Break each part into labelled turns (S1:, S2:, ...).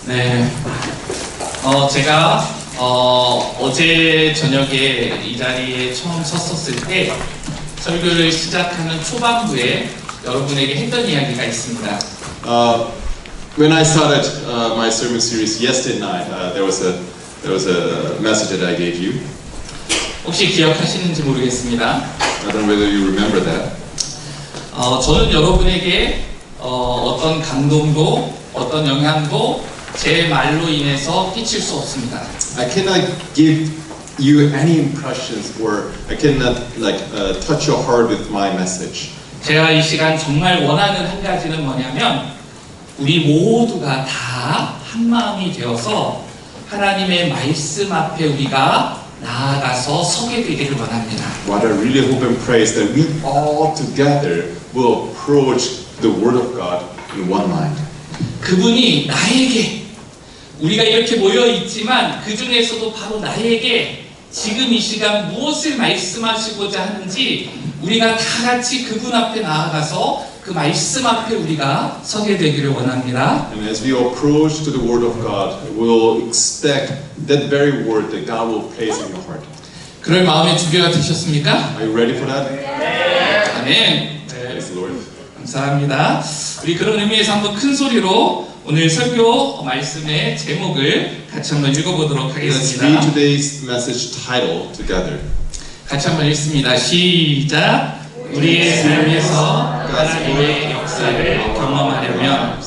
S1: 네. 제가 어제 저녁에 이 자리에 처음 섰었을 때 설교를 시작하는 초반부에 여러분에게 했던 이야기가 있습니다.
S2: When I started my sermon series yesterday night, there was a message that I gave you.
S1: 혹시 기억하시는지 모르겠습니다.
S2: I don't know whether you remember that.
S1: 저는 여러분에게 어떤 감동도 어떤 영향도 제 말로 인해서 끼칠 수 없습니다.
S2: I cannot give you any impressions, or I cannot touch your heart with my message.
S1: 제가 이 시간 정말 원하는 한 가지는 뭐냐면 우리 모두가 다 한 마음이 되어서 하나님의 말씀 앞에 우리가 나아가서 서게 되기를 원합니다.
S2: What I really hope and pray is that we all together will approach the Word of God in one mind.
S1: 그분이 나에게 우리가 이렇게 모여 있지만 그 중에서도 바로 나에게 지금 이 시간 무엇을 말씀하시고자 하는지 우리가 다 같이 그분 앞에 나아가서 그 말씀 앞에 우리가 서게 되기를 원합니다.
S2: And as we approach to the Word of God, we'll expect that very word that God will place in your heart.
S1: 그럴 마음의 준비가 되셨습니까?
S2: Are you ready for that?
S1: 아멘. 네,
S2: Yes, Lord.
S1: 감사합니다. 우리 그런 의미에서 한번 큰 소리로 오늘 설교 말씀의 제목을 같이 한번 읽어보도록
S2: Let's
S1: 하겠습니다.
S2: read today's message title together.
S1: 같이 한번 읽습니다. 시작. 우리의 삶에서 하나님의 역사를 경험하려면.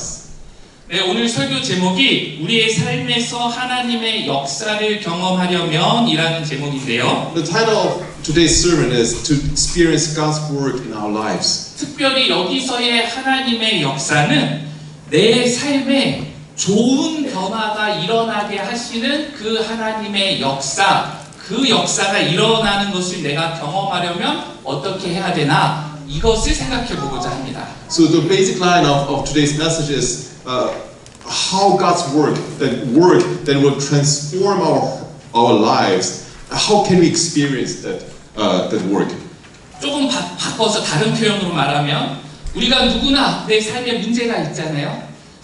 S1: 네, 오늘 설교 제목이 우리의 삶에서 하나님의 역사를 경험하려면 이라는 제목인데요.
S2: The title of today's sermon is To Experience God's Work in Our Lives.
S1: 특별히 여기서의 하나님의 역사는 내 삶에 좋은 변화가 일어나게 하시는 그 하나님의 역사, 그 역사가 일어나는 것을 내가 경험하려면 어떻게 해야 되나 이것을 생각해 보고자 합니다.
S2: So the basic line of today's message is how God's work that will transform our lives. How can we experience that work?
S1: 조금 바꿔서 다른 표현으로 말하면 우리가 누구나 내 삶에 문제가 있잖아요.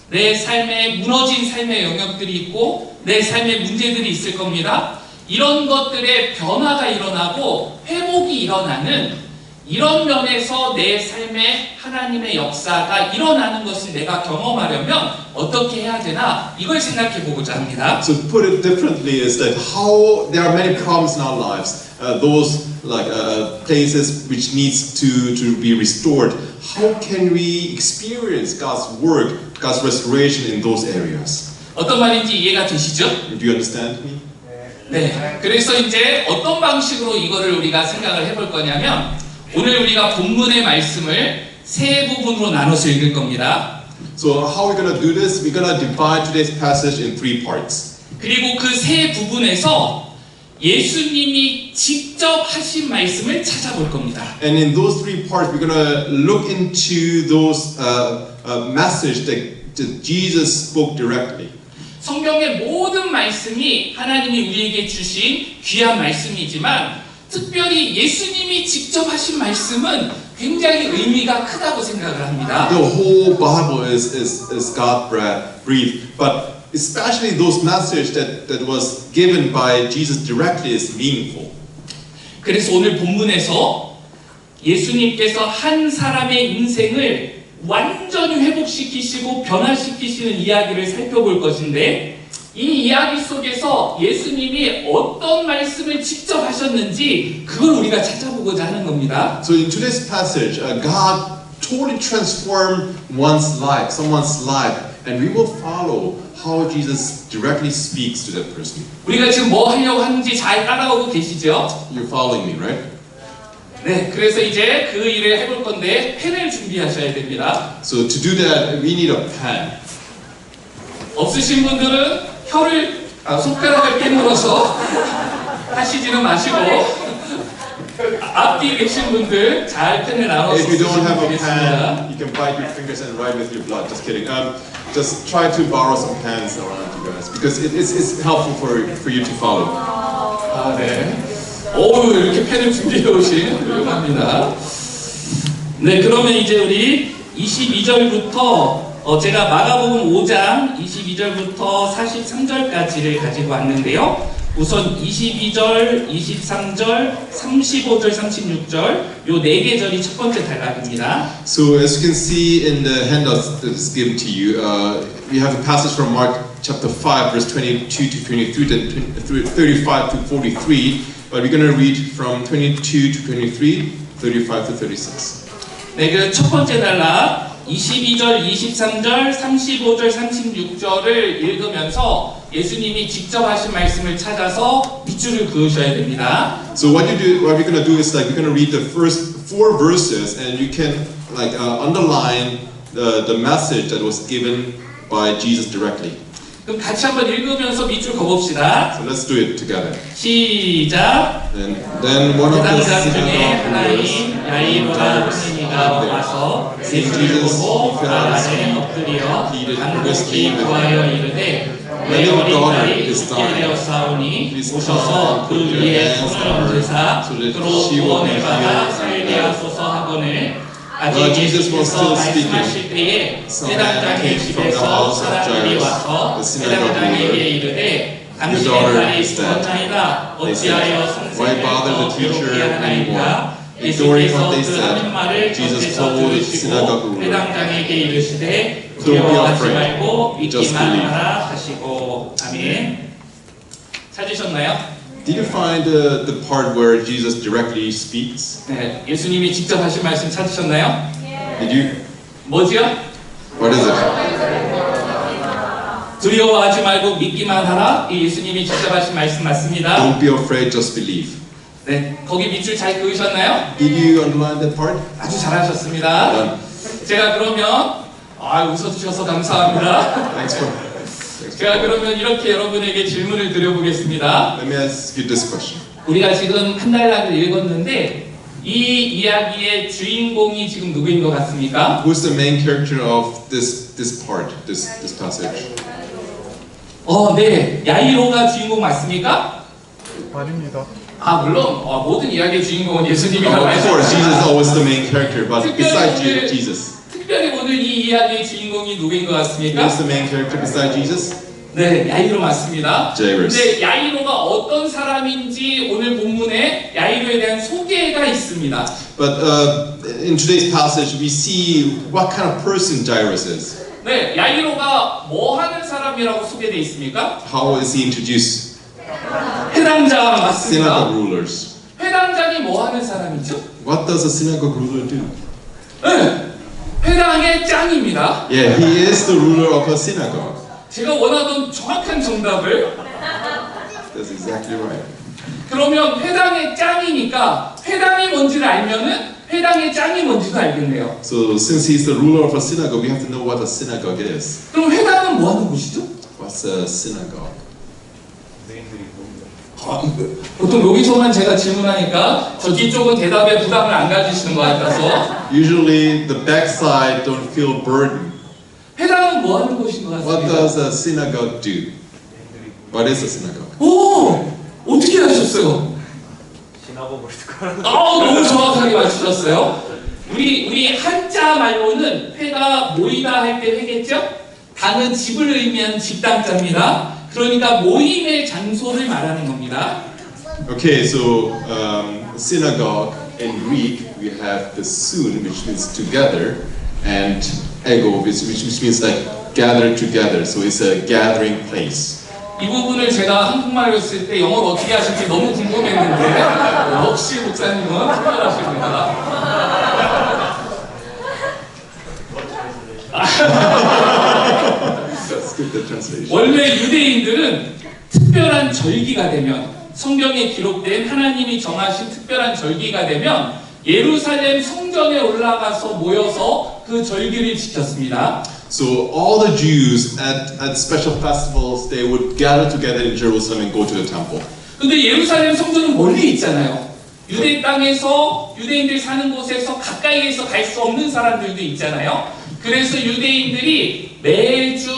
S1: 내 삶에 무너진 삶의 영역들이 있고 내 삶에 문제들이 있을 겁니다. 이런 것들의 변화가 일어나고 회복이 일어나는 이런 면에서 내 삶에 하나님의 역사가 일어나는 것을 내가 경험하려면 어떻게 해야 되나 이걸 생각해 보고자 합니다.
S2: So to put it differently is that how there are many problems in our lives, those places which needs to be restored. How can we experience God's work, God's restoration in those areas?
S1: 어떤 말인지 이해가 되시죠?
S2: Do you understand me?
S1: 네. 그래서 이제 어떤 방식으로 이거를 우리가 생각을 해볼 거냐면 오늘 우리가 본문의 말씀을 세 부분으로 나눠서 읽을 겁니다.
S2: So how are we going to do this? We're going to divide today's passage in three parts.
S1: 그리고 그 세 부분에서 예수님이 직접 하신 말씀을 찾아볼 겁니다.
S2: And in those three parts, we're going to look into those message that Jesus spoke directly.
S1: 성경의 모든 말씀이 하나님이 우리에게 주신 귀한 말씀이지만 특별히 예수님이 직접 하신 말씀은 굉장히 의미가 크다고 생각을 합니다.
S2: The whole Bible is God breathed, but especially those messages that was given by Jesus directly is meaningful.
S1: 그래서 오늘 본문에서 예수님께서 한 사람의 인생을 완전히 회복시키시고 변화시키시는 이야기를 살펴볼 것인데 이 이야기 속에서 예수님이 어떤 말씀을 직접 하셨는지 그걸 우리가 찾아보고자 하는 겁니다.
S2: So in today's passage, God totally transformed someone's life, and we will follow how Jesus directly speaks to that person.
S1: 우리가 지금 뭐 하려고 하는지 잘 따라오고 계시죠?
S2: You're following me, right?
S1: 네, 그래서 이제 그 일을 해볼 건데 펜을 준비하셔야 됩니다.
S2: So to do that, we need a pen.
S1: 없으신 분들은 손가락을 깨물어서 하시지는 마시고 앞뒤에 계신 분들 잘 펜을 나눠서
S2: If you don't
S1: 쓰시면
S2: have a
S1: 되겠습니다.
S2: pen, you can bite your fingers and write with your blood. Just kidding. Just try to borrow some pens around you guys because it's helpful for you to follow.
S1: 아, 네. 오, 이렇게 펜을 준비해 오신 훌륭합니다. 네, 그러면 이제 우리 22절부터 제가 마가복음 5장 22절부터 43절까지를 가지고 왔는데요. 우선 22절, 23절, 35절, 36절 요 4개 절이 첫 번째 단락입니다.
S2: So as you can see in the handouts that is given to you, we have a passage from Mark chapter 5, verse 22 to 23, then 35 to 43. But we're going to read from 22 to 23, 35 to 36.
S1: 네, 그 첫 번째 단락 22절, 23절, 35절, 36절을 읽으면서 예수님이 직접 하신 말씀을 찾아서 밑줄을 그으셔야 됩니다.
S2: So what we're going to do is like we're going to read the first 4 verses, and you can like underline the message that was given by Jesus directly.
S1: 그럼 같이 한번 읽으면서 밑줄 그어봅시다.
S2: So let's do it together.
S1: 시작.
S2: Then one of the
S1: 회당장 중에 하나인
S2: synagogue
S1: 야이로라 하느니가 와서 예수를 보고 발 아래 엎드려 간곡히 구하여 이르되 내 어린 딸이 죽게 되었사오니 오셔서 그 위에 손을 얹으사 그로 구원을 받아 살게 하소서 하거늘 아직 예수께서 말씀하실 때에 회당장의 집에서 사람들이 와서 회당장에게 이르되 당신의 딸이 죽었나이다 어찌하여 선생을 괴롭게 하나이까 예수께서 그 하는 말을 곁에서 들으시고 회당장에게 이르시되 두려워하지 말고 믿기만 하라 하시고 아멘. 찾으셨나요?
S2: Did you find the part where Jesus directly speaks?
S1: 네, 예수님이 직접 하신 말씀 찾으셨나요?
S2: Did you?
S1: 뭐지요?
S2: What is it?
S1: 두려워하지 말고 믿기만 하라. 이 예수님이 직접 하신 말씀 맞습니다.
S2: Don't be afraid, just believe.
S1: 네, 거기 밑줄 잘 그으셨나요?
S2: Did you underline that part?
S1: 아주 잘하셨습니다. 제가 그러면 웃어주셔서 감사합니다.
S2: Thanks for.
S1: 제가 그러면 이렇게 여러분에게 질문을 드려보겠습니다.
S2: Let me ask you this question.
S1: 우리가 지금 한 단락을 읽었는데 이 이야기의 주인공이 지금 누구인 것 같습니까?
S2: Who's the main character of this part, this passage?
S1: 네, 야이로가 주인공 맞습니까?
S3: 아닙니다.
S1: 물론 모든 이야기의 주인공은 예수님이라고
S2: Of
S1: 할 수
S2: course, Jesus is
S1: 있습니다.
S2: always the main character, but besides Jesus,
S1: 특별히 오늘 이 이야기의 주인공이 누구인 것 같습니까?
S2: who's the main character besides Jesus?
S1: 네, 야이로 맞습니다.
S2: Jairus.
S1: 근데 야이로가 어떤 사람인지 오늘 본문에 야이로에 대한 소개가 있습니다.
S2: But in today's passage, we see what kind of person Jairus is.
S1: 네, 야이로가 뭐 하는 사람이라고 소개되어 있습니까?
S2: How is he introduced?
S1: 회당장 맞습니다.
S2: Synagogue rulers.
S1: 회당장이 뭐 하는 사람이죠?
S2: What does a synagogue ruler do?
S1: 네, 회당의 짱입니다.
S2: Yeah, he is the ruler of a synagogue.
S1: 제가 원하던 정확한 정답을
S2: That's exactly right.
S1: 그러면 회당의 짱이니까 회당이 뭔지를 알면은 회당의 짱이 뭔지도 알겠네요.
S2: So since he's the ruler of a synagogue, we have to know what a synagogue is.
S1: 그럼 회당은 뭐 하는 곳이죠?
S2: What's a synagogue?
S1: 보통 여기서만 제가 질문하니까 저 뒤쪽은 대답에 부담을 안 가지시는 것 같아서
S2: Usually the backside don't feel burdened.
S1: 회당은 뭐 하는 곳인 것
S2: What
S1: 같습니다.
S2: does a synagogue do? What is a synagogue?
S1: 오! 어떻게 하셨어요? 너무 정확하게 맞추셨어요. 우리 한자 말로는 회가 모이다 할 때 회겠죠? 당은 집을 의미한 집당자입니다. 그러니까 모임의 장소를 말하는 겁니다.
S2: Okay, so synagogue in Greek we have the sun, which means together, and ego, which means like gather together. So it's a gathering place.
S1: 이 부분을 제가 한국말로 쓸 때 영어로 어떻게 하실지 너무 궁금했는데 역시 목사님은 특별하십니다.
S2: Let's get the translation.
S1: 원래 유대인들은 특별한 절기가 되면 성경에 기록된 하나님이 정하신 특별한 절기가 되면 예루살렘 성전에 올라가서 모여서 그 절기를 지켰습니다.
S2: So all the Jews at special festivals they would gather together in Jerusalem and go to the temple.
S1: 근데 예루살렘 성전은 멀리 있잖아요. 유대 땅에서 유대인들 사는 곳에서 가까이에서 갈 수 없는 사람들도 있잖아요. 그래서 유대인들이 매주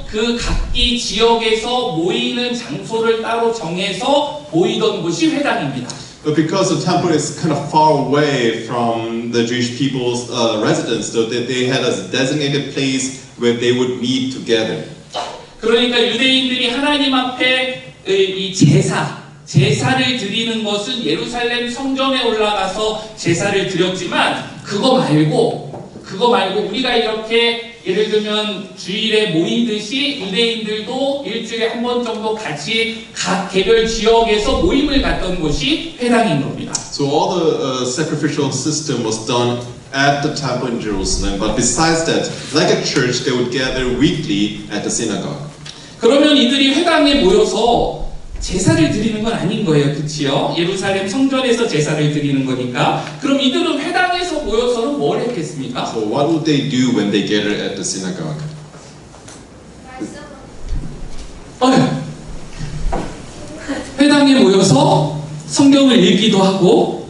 S1: 그 각기 지역에서 모이는 장소를 따로 정해서 모이던 곳이 회당입니다.
S2: But because the temple is kind of far away from the Jewish people's residence, so they had a designated place when they would meet together.
S1: 그러니까 유대인들이 하나님 앞에 이 제사를 드리는 것은 예루살렘 성전에 올라가서 제사를 드렸지만 그거 말고 우리가 이렇게 예를 들면 주일에 모이듯이 유대인들도 일주일에 한 번 정도 같이 각 개별 지역에서 모임을 갖던 곳이 회당인 겁니다.
S2: So all the sacrificial system was done at the temple in Jerusalem, but besides that, like a church, they would gather weekly at the synagogue.
S1: 그러면 이들이 회당에 모여서 제사를 드리는 건 아닌 거예요. 그치요? 예루살렘 성전에서 제사를 드리는 거니까. 그럼 이들은 회당에서 모여서는 뭘 했겠습니까?
S2: So what would they do when they gathered at the synagogue?
S1: 회당에 모여서 성경을 읽기도 하고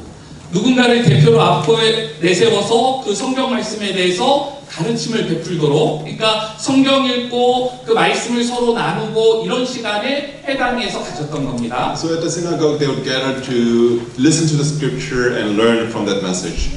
S1: 누군가를 대표로 앞에 내세워서 그 성경 말씀에 대해서 가르침을 베풀도록, 그러니까 성경 읽고 그 말씀을 서로 나누고 이런 시간을 회당에서 가졌던 겁니다.
S2: So at the synagogue, they would gather to listen to the scripture and learn from that message.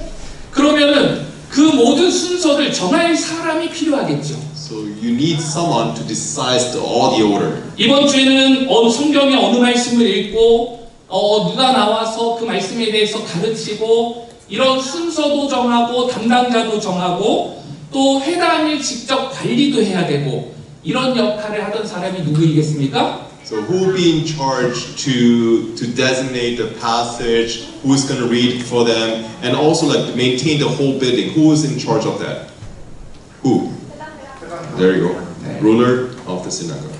S1: 그러면은 그 모든 순서를 정할 사람이 필요하겠죠.
S2: So you need someone to decide all the order.
S1: 이번 주에는 성경의 어느 말씀을 읽고 누가 나와서 그 말씀에 대해서 가르치고 이런 순서도 정하고 담당자도 정하고 또 회당을 직접 관리도 해야 되고 이런 역할을 하던 사람이 누구이겠습니까?
S2: So who will be in charge to designate the passage, who is going to read for them, and also like to maintain the whole building? Who is in charge of that? Who? There you go. Ruler of the synagogue.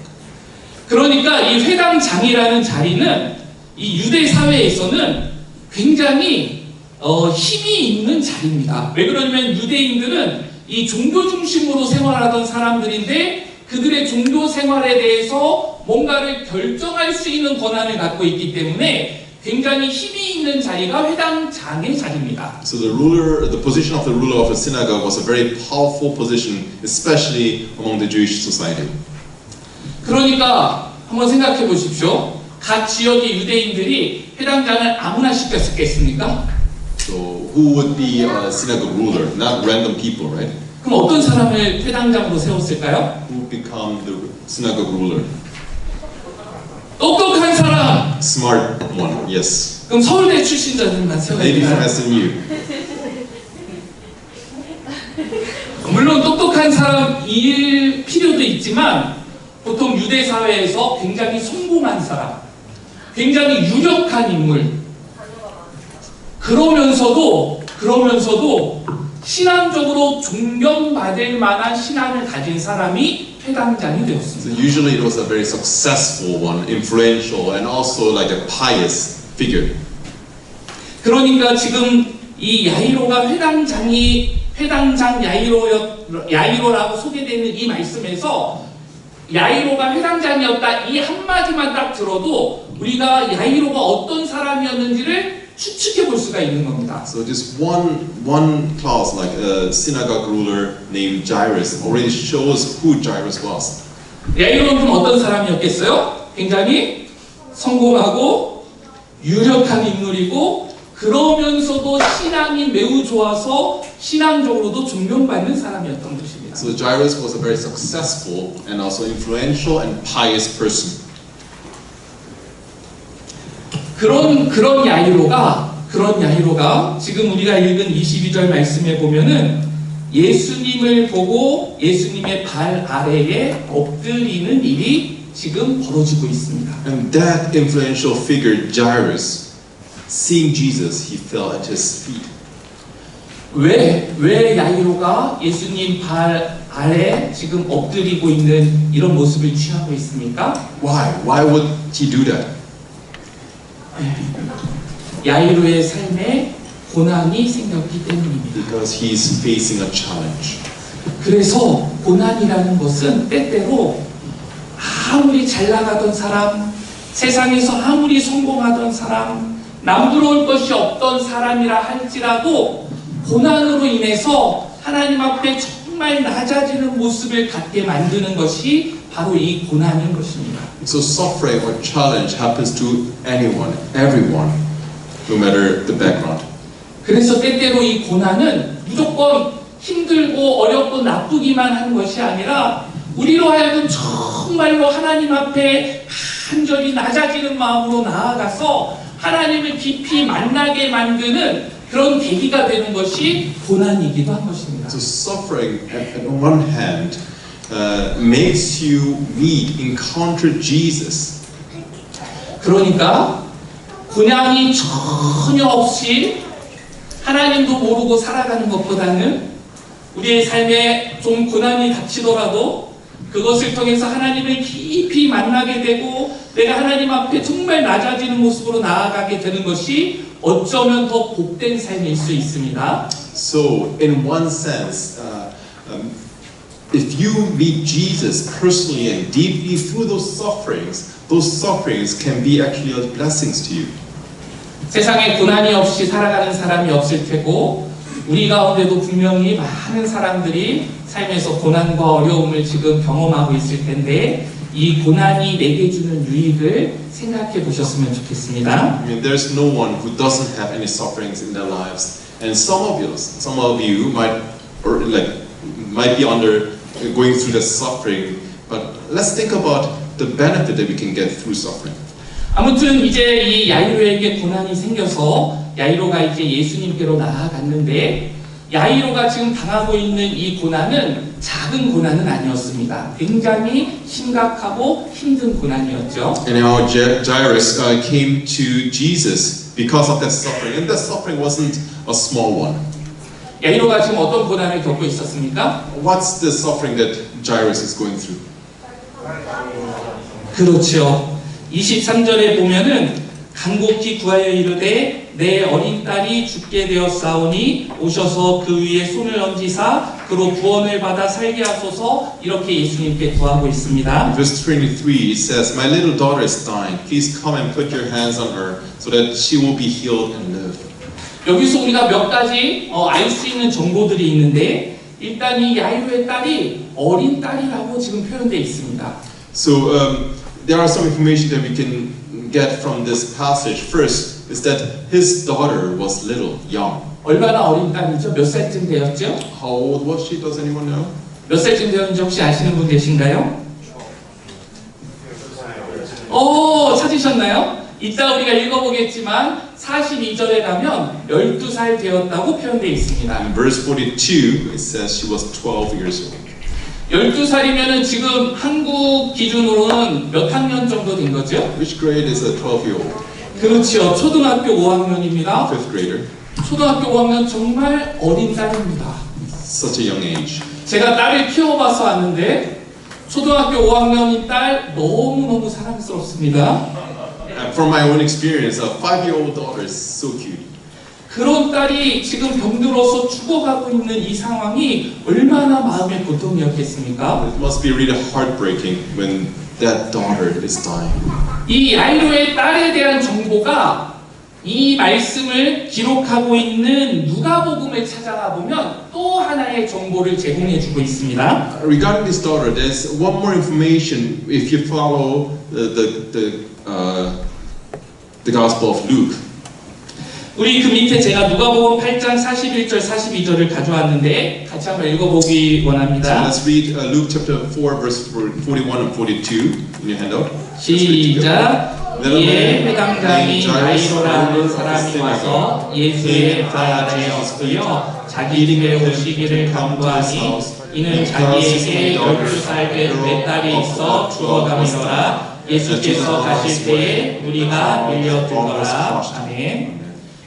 S1: 그러니까 이 회당장이라는 자리는 이 유대 사회에서는 굉장히 힘이 있는 자리입니다. 왜 그러냐면 유대인들은 이 종교 중심으로 생활하던 사람들인데 그들의 종교 생활에 대해서 뭔가를 결정할 수 있는 권한을 갖고 있기 때문에 굉장히 힘이 있는 자리가 회당장의 자리입니다.
S2: So the position of the ruler of the synagogue was a very powerful position, especially among the Jewish society.
S1: 그러니까 한번 생각해 보십시오. 각 지역의 유대인들이 회당장을 아무나 시켰겠습니까?
S2: So who would be a synagogue ruler? Not random people, right?
S1: 그럼 어떤 사람을 회당장으로 세웠을까요?
S2: Who would become the synagogue ruler?
S1: 똑똑한 사람!
S2: Smart one, yes.
S1: 그럼 서울대 출신자들만 세워야
S2: Maybe from
S1: 되나요?
S2: SMU.
S1: 물론 똑똑한 사람일 필요도 있지만 보통 유대 사회에서 굉장히 성공한 사람, 굉장히 유력한 인물, 그러면서도 신앙적으로 존경받을 만한 신앙을 가진 사람이 회당장이
S2: So
S1: 되었습니다.
S2: usually it was a very successful one, influential, and also like a pious figure.
S1: 그러니까 지금 이 야이로가 회당장 야이로라고 소개되는 이 말씀에서 야이로가 회당장이었다 이 한마디만 딱 들어도 우리가 야이로가 어떤 사람이었는지를 추측해 볼 수가 있는 겁니다.
S2: So just one clause, like a synagogue ruler named Jairus, already shows who Jairus was.
S1: 야이로는 그럼 어떤 사람이었겠어요? 굉장히 성공하고 유력한 인물이고 그러면서도 신앙이 매우 좋아서 신앙적으로도 존경받는 사람이었던 것입니다.
S2: So Jairus was a very successful and also influential and pious person.
S1: 그런 야이로가 지금 우리가 읽은 22절 말씀에 보면은 예수님을 보고 예수님의 발 아래에 엎드리는 일이 지금 벌어지고 있습니다.
S2: And that influential figure, Jairus, seeing Jesus, he fell at his feet.
S1: 왜 야이로가 예수님 발 아래 지금 엎드리고 있는 이런 모습을 취하고 있습니까?
S2: Why? Why would he do that?
S1: 야이로의 삶에 고난이 생겼기 때문입니다.
S2: Because he's facing a challenge.
S1: 그래서 고난이라는 것은 때때로 아무리 잘 나가던 사람, 세상에서 아무리 성공하던 사람, 남부러울 것이 없던 사람이라 할지라도 고난으로 인해서 하나님 앞에 정말 낮아지는 모습을 갖게 만드는 것이 바로 이 고난인 것입니다.
S2: So suffering or challenge happens to anyone, everyone, no matter the background.
S1: 그래서 때때로 이 고난은 무조건 힘들고 어렵고 나쁘기만 한 것이 아니라 우리로 하여금 정말로 하나님 앞에 간절히 낮아지는 마음으로 나아가서 하나님을 깊이 만나게 만드는 그런 계기가 되는 것이 고난이기도 한 것입니다.
S2: So suffering, on one hand, makes you meet, encounter Jesus.
S1: 그러니까 고난이 전혀 없이 하나님도 모르고 살아가는 것보다는 우리의 삶에 좀 고난이 닥치더라도 그것을 통해서 하나님을 깊이 만나게 되고 내가 하나님 앞에 정말 낮아지는 모습으로 나아가게 되는 것이 어쩌면 더 복된 삶일 수 있습니다.
S2: So, in one sense, if you meet Jesus personally and deeply through those sufferings can be actually blessings to you.
S1: 세상에 고난이 없이 살아가는 사람이 없을 테고 우리 가운데도 분명히 많은 사람들이 삶에서 고난과 어려움을 지금 경험하고 있을 텐데 이 고난이 내게 주는 유익을 생각해 보셨으면 좋겠습니다.
S2: I mean, there's no one who doesn't have any sufferings in their lives, and some of you might be going through the suffering. But let's think about the benefit that we can get through suffering.
S1: 아무튼 이제 이 야이로에게 고난이 생겨서 야이로가 이제 예수님께로 나아갔는데 야이로가 지금 당하고 있는 이 고난은 작은 고난은 아니었습니다. 굉장히 심각하고 힘든 고난이었죠.
S2: And now Jairus came to Jesus because of that suffering, and that suffering wasn't a small one.
S1: 야이로가 지금 어떤 고난을 겪고 있었습니까?
S2: What's the suffering that Jairus is going through?
S1: 그렇죠. 23절에 보면은 간곡히 구하여 이르되 내 어린 딸이 죽게 되었사오니 오셔서 그 위에 손을 얹으사 그로 구원을 받아 살게 하소서 이렇게 예수님께 구하고 있습니다.
S2: Verse 23 it says, "My little daughter is dying. Please come and put your hands on her so that she will be healed and live."
S1: 여기서 우리가 몇 가지 알 수 있는 정보들이 있는데 일단 이 야이로의 딸이 어린 딸이라고 지금 표현되어 있습니다.
S2: So there are some information that we can get from this passage. First is that his daughter was little, young.
S1: 얼마나 어린 딸이죠? 몇 살쯤 되었죠?
S2: How old was she? Does anyone know?
S1: 몇 살쯤 되었는지 혹시 아시는 분 계신가요? 찾으셨나요? 이따 우리가 읽어보겠지만 42절에 가면 12살 되었다고 표현되어 있습니다.
S2: In verse 42 it says she was 12 years old.
S1: 12살이면은 지금 한국 기준으로는 몇 학년 정도 된 거죠?
S2: Which grade is a 12-year-old?
S1: 그렇죠. 초등학교 5학년입니다.
S2: Fifth grader.
S1: 초등학교 5학년 정말 어린 딸입니다.
S2: Such a young age.
S1: 제가 딸을 키워봐서 아는데 초등학교 5학년인 딸 너무너무 사랑스럽습니다.
S2: From my own experience, a 5-year-old daughter is so cute.
S1: 그런 딸이 지금 병들어서 죽어가고 있는 이 상황이 얼마나 마음의 고통이었겠습니까?
S2: It must be really heartbreaking when that daughter is dying.
S1: 이 야이로의 딸에 대한 정보가 이 말씀을 기록하고 있는 누가복음에 찾아가 보면 또 하나의 정보를 제공해주고 있습니다.
S2: Regarding this daughter, there's one more information if you follow the Gospel of Luke.
S1: 우리 그 밑에 제가 누가복음 8장 41절 42절을 가져왔는데 같이 한번 읽어보기
S2: So
S1: 원합니다.
S2: let's read Luke chapter 4, verse 41 and 42 in your handout.
S1: 시작. 이에 회당장이 야이로라는 사람이 와서 예수의 발 아래에 엎드려 자기 집에 오시기를 간구하니 이는 자기에게 12살 된 외딸이 있어 죽어가미로라. 예수께서 가실 때에 우리가 밀려들더라. 아멘.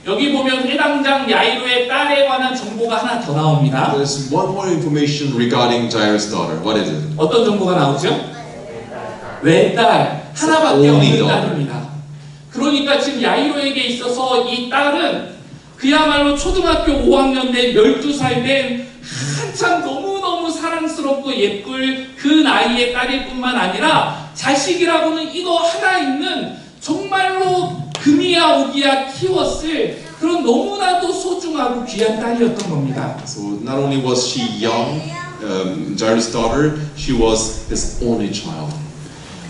S1: 여기 보면 회당장 야이로의 딸에 관한 정보가 하나 더 나옵니다.
S2: There's one more information regarding Jairus' daughter. What is it?
S1: 어떤 정보가 나오죠? 외딸, 하나밖에 없는 딸입니다. 그러니까 지금 야이로에게 있어서 이 딸은 그야말로 초등학교 5학년 된 12살 된 한참 너무너무 사랑스럽고 예쁠 그 나이의 딸일 뿐만 아니라 자식이라고는 이거 하나 있는 정말로 금이야 오기야 키웠을 그런 너무나도 소중하고 귀한 딸이었던 겁니다.
S2: So not only was she young, Jairus' daughter, she was his only child.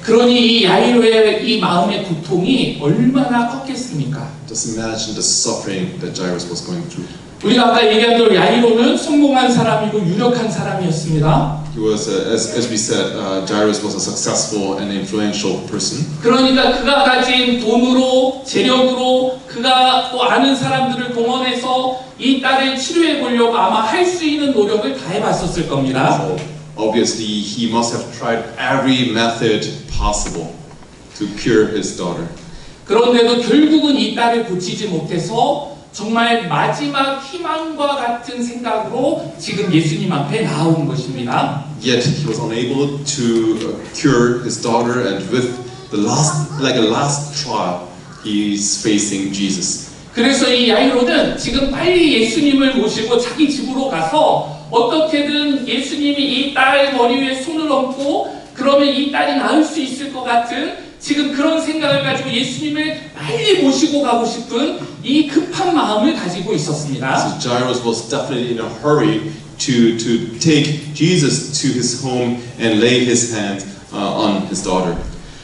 S1: 그러니 이 야이로의 이 마음의 고통이 얼마나 컸겠습니까?
S2: Just imagine the suffering that Jairus was going through.
S1: 우리가 아까 얘기한 대로 야이로는 성공한 사람이고 유력한 사람이었습니다.
S2: He was, as we said, Jairus was a successful and influential person.
S1: 그러니까 그가 가진 돈으로, 재력으로, 그가 또 아는 사람들을 동원해서 이 딸을 치료해 보려고 아마 할 수 있는 노력을 다 해봤었을 겁니다.
S2: So obviously, he must have tried every method possible to cure his daughter.
S1: 그런데도 결국은 이 딸을 고치지 못해서 정말 마지막 희망과 같은 생각으로 지금 예수님 앞에 나온 것입니다.
S2: Yet he was unable to cure his daughter, and with the last trial, he is facing Jesus.
S1: 그래서 이 야이로는 지금 빨리 예수님을 모시고 자기 집으로 가서 어떻게든 예수님이 이 딸 머리 위에 손을 얹고 그러면 이 딸이 나을 수 있을 것 같은 지금 그런 생각을 가지고 예수님을 빨리 모시고 가고 싶은 이 급한 마음을 가지고 있었습니다.
S2: So Jairus was definitely in a hurry to take Jesus to his home and lay his hands on his daughter.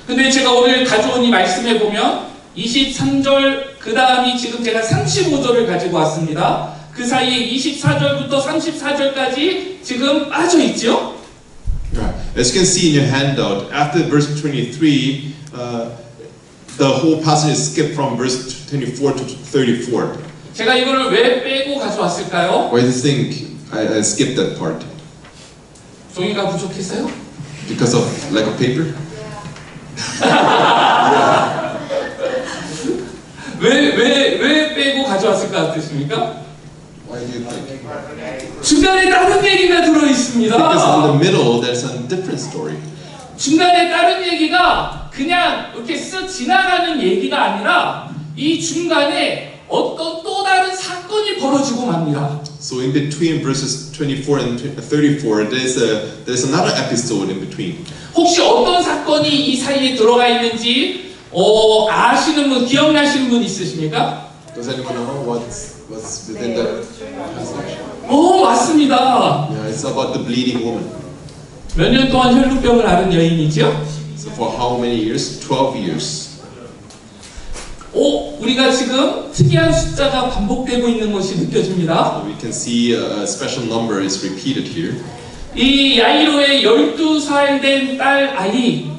S1: 근데 제가 오늘 가져온 이 말씀에 보면 23절 그 다음이 지금 제가 35절을 가지고 왔습니다. 그 사이에 24절부터 34절까지 지금 빠져 있죠?
S2: Right. As you can see in your handout, after verse 23, the whole passage is skipped from verse 24 to 34.
S1: 제가 이거를 왜 빼고 가져왔을까요?
S2: Why do you think I skipped that part?
S1: 종이가 부족했어요?
S2: Because of lack of paper?
S1: 왜 빼고 가져왔을 것 같으십니까?
S2: Why do you think?
S1: 중간에 다른 얘기가 들어 있습니다.
S2: Because in the middle, there's a different story.
S1: 중간에 다른 얘기가 그냥 이렇게 쓱 지나가는 얘기가 아니라 이 중간에 어떤 또 다른 사건이 벌어지고 맙니다.
S2: So in between verses 24 and 34, there's another episode in between.
S1: 혹시 어떤 사건이 이 사이에 들어가 있는지 아시는 분, 기억나시는 분 있으십니까?
S2: Does anyone know what's within that passage?
S1: 맞습니다.
S2: Yeah, it's about the bleeding woman.
S1: 몇 년 동안 혈루병을 앓은 여인이죠?
S2: So for how many years? 12 years.
S1: 우리가 지금 특이한 숫자가 반복되고 있는 것이 느껴집니다.
S2: So we can see a special number is repeated here.
S1: 이 야이로의 12살 된 딸 아이,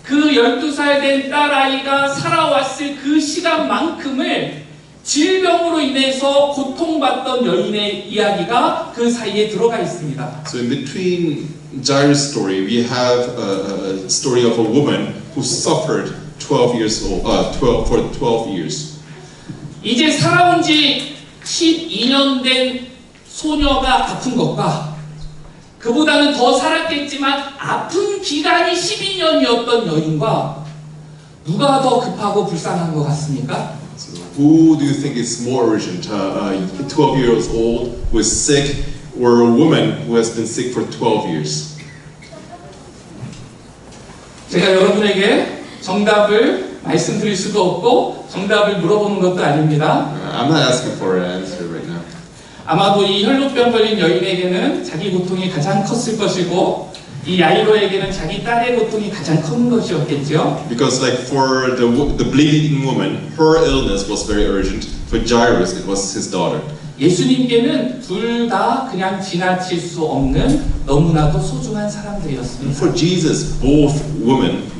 S1: 그 12살 된 딸 아이가 살아왔을 그 시간만큼을 질병으로 인해서 고통받던 여인의 이야기가 그 사이에 들어가 있습니다.
S2: So in between Jairus' story, we have a story of a woman who suffered 12 years old, for 12 years.
S1: 이제 살아온 지 12년 된 소녀가 아픈 것과 그보다는 더 살았겠지만 아픈 기간이 12년이었던 여인과 누가 더 급하고 불쌍한 것 같습니까?
S2: So who do you think is more urgent? A 12 years old who is sick, or a woman who has been sick for 12 years?
S1: 제가 여러분에게 정답을 말씀드릴 수도 없고 정답을 물어보는 것도 아닙니다.
S2: I'm not asking for an answer right now.
S1: 아마도 이 혈루병 걸린 여인에게는 자기 고통이 가장 컸을 것이고 이 야이로에게는 자기 딸의 고통이 가장 큰 것이었겠죠.
S2: Because like for the bleeding woman, her illness was very urgent. For Jairus, it was his daughter.
S1: 예수님께는 둘 다 그냥 지나칠 수 없는 너무나도 소중한 사람들이었습니다.
S2: For Jesus, both women,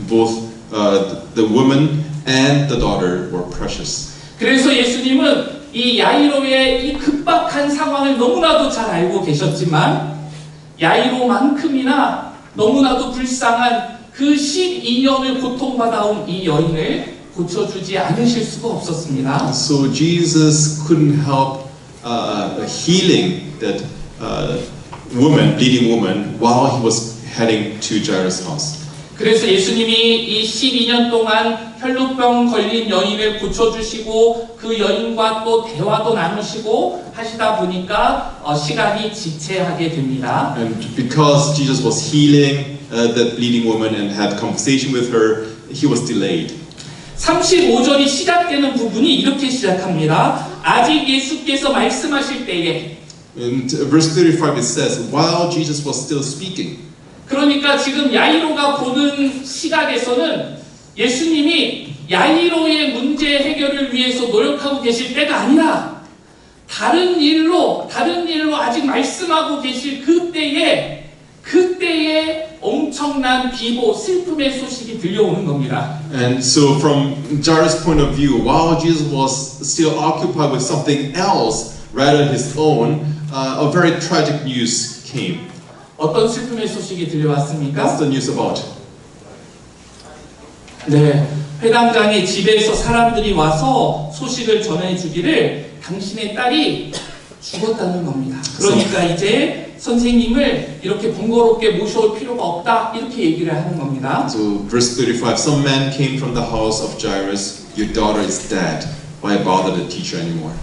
S2: the woman and the daughter were precious.
S1: 그래서 예수님은 이 야이로의 이 급박한 상황을 너무나도 잘 알고 계셨지만 야이로만큼이나 너무나도 불쌍한 그 12년을 고통받아온 이 여인을 고쳐주지 않으실 수가 없었습니다.
S2: So Jesus couldn't help healing that bleeding woman, while he was heading to Jairus' house.
S1: 그래서 예수님이 이 12년 동안 혈루병 걸린 여인을 고쳐주시고 그 여인과 또 대화도 나누시고 하시다 보니까 시간이 지체하게 됩니다.
S2: And because Jesus was healing that bleeding woman and had conversation with her, he was delayed.
S1: 35절이 시작되는 부분이 이렇게 시작합니다. 아직 예수께서 말씀하실 때에.
S2: In verse 35 it says, while Jesus was still speaking.
S1: 그러니까 지금 야이로가 보는 시각에서는 예수님이 야이로의 문제 해결을 위해서 노력하고 계실 때가 아니라 다른 일로 아직 말씀하고 계실 그때에 엄청난 비보, 슬픔의 소식이 들려오는 겁니다.
S2: And so from Jairus' point of view, while Jesus was still occupied with something else rather than his own, a very tragic news came.
S1: 어떤 슬픔의 소식이 들려왔습니까?
S2: What's the news about?
S1: 네, 회당장의 집에서 사람들이 와서 소식을 전해주기를 당신의 딸이 죽었다는 겁니다. 그러니까 이제 선생님을 이렇게 번거롭게 모셔올 필요가 없다 이렇게 얘기를 하는 겁니다.
S2: So verse 35, some man came from the house of Jairus, your daughter is dead. Why bother the teacher anymore?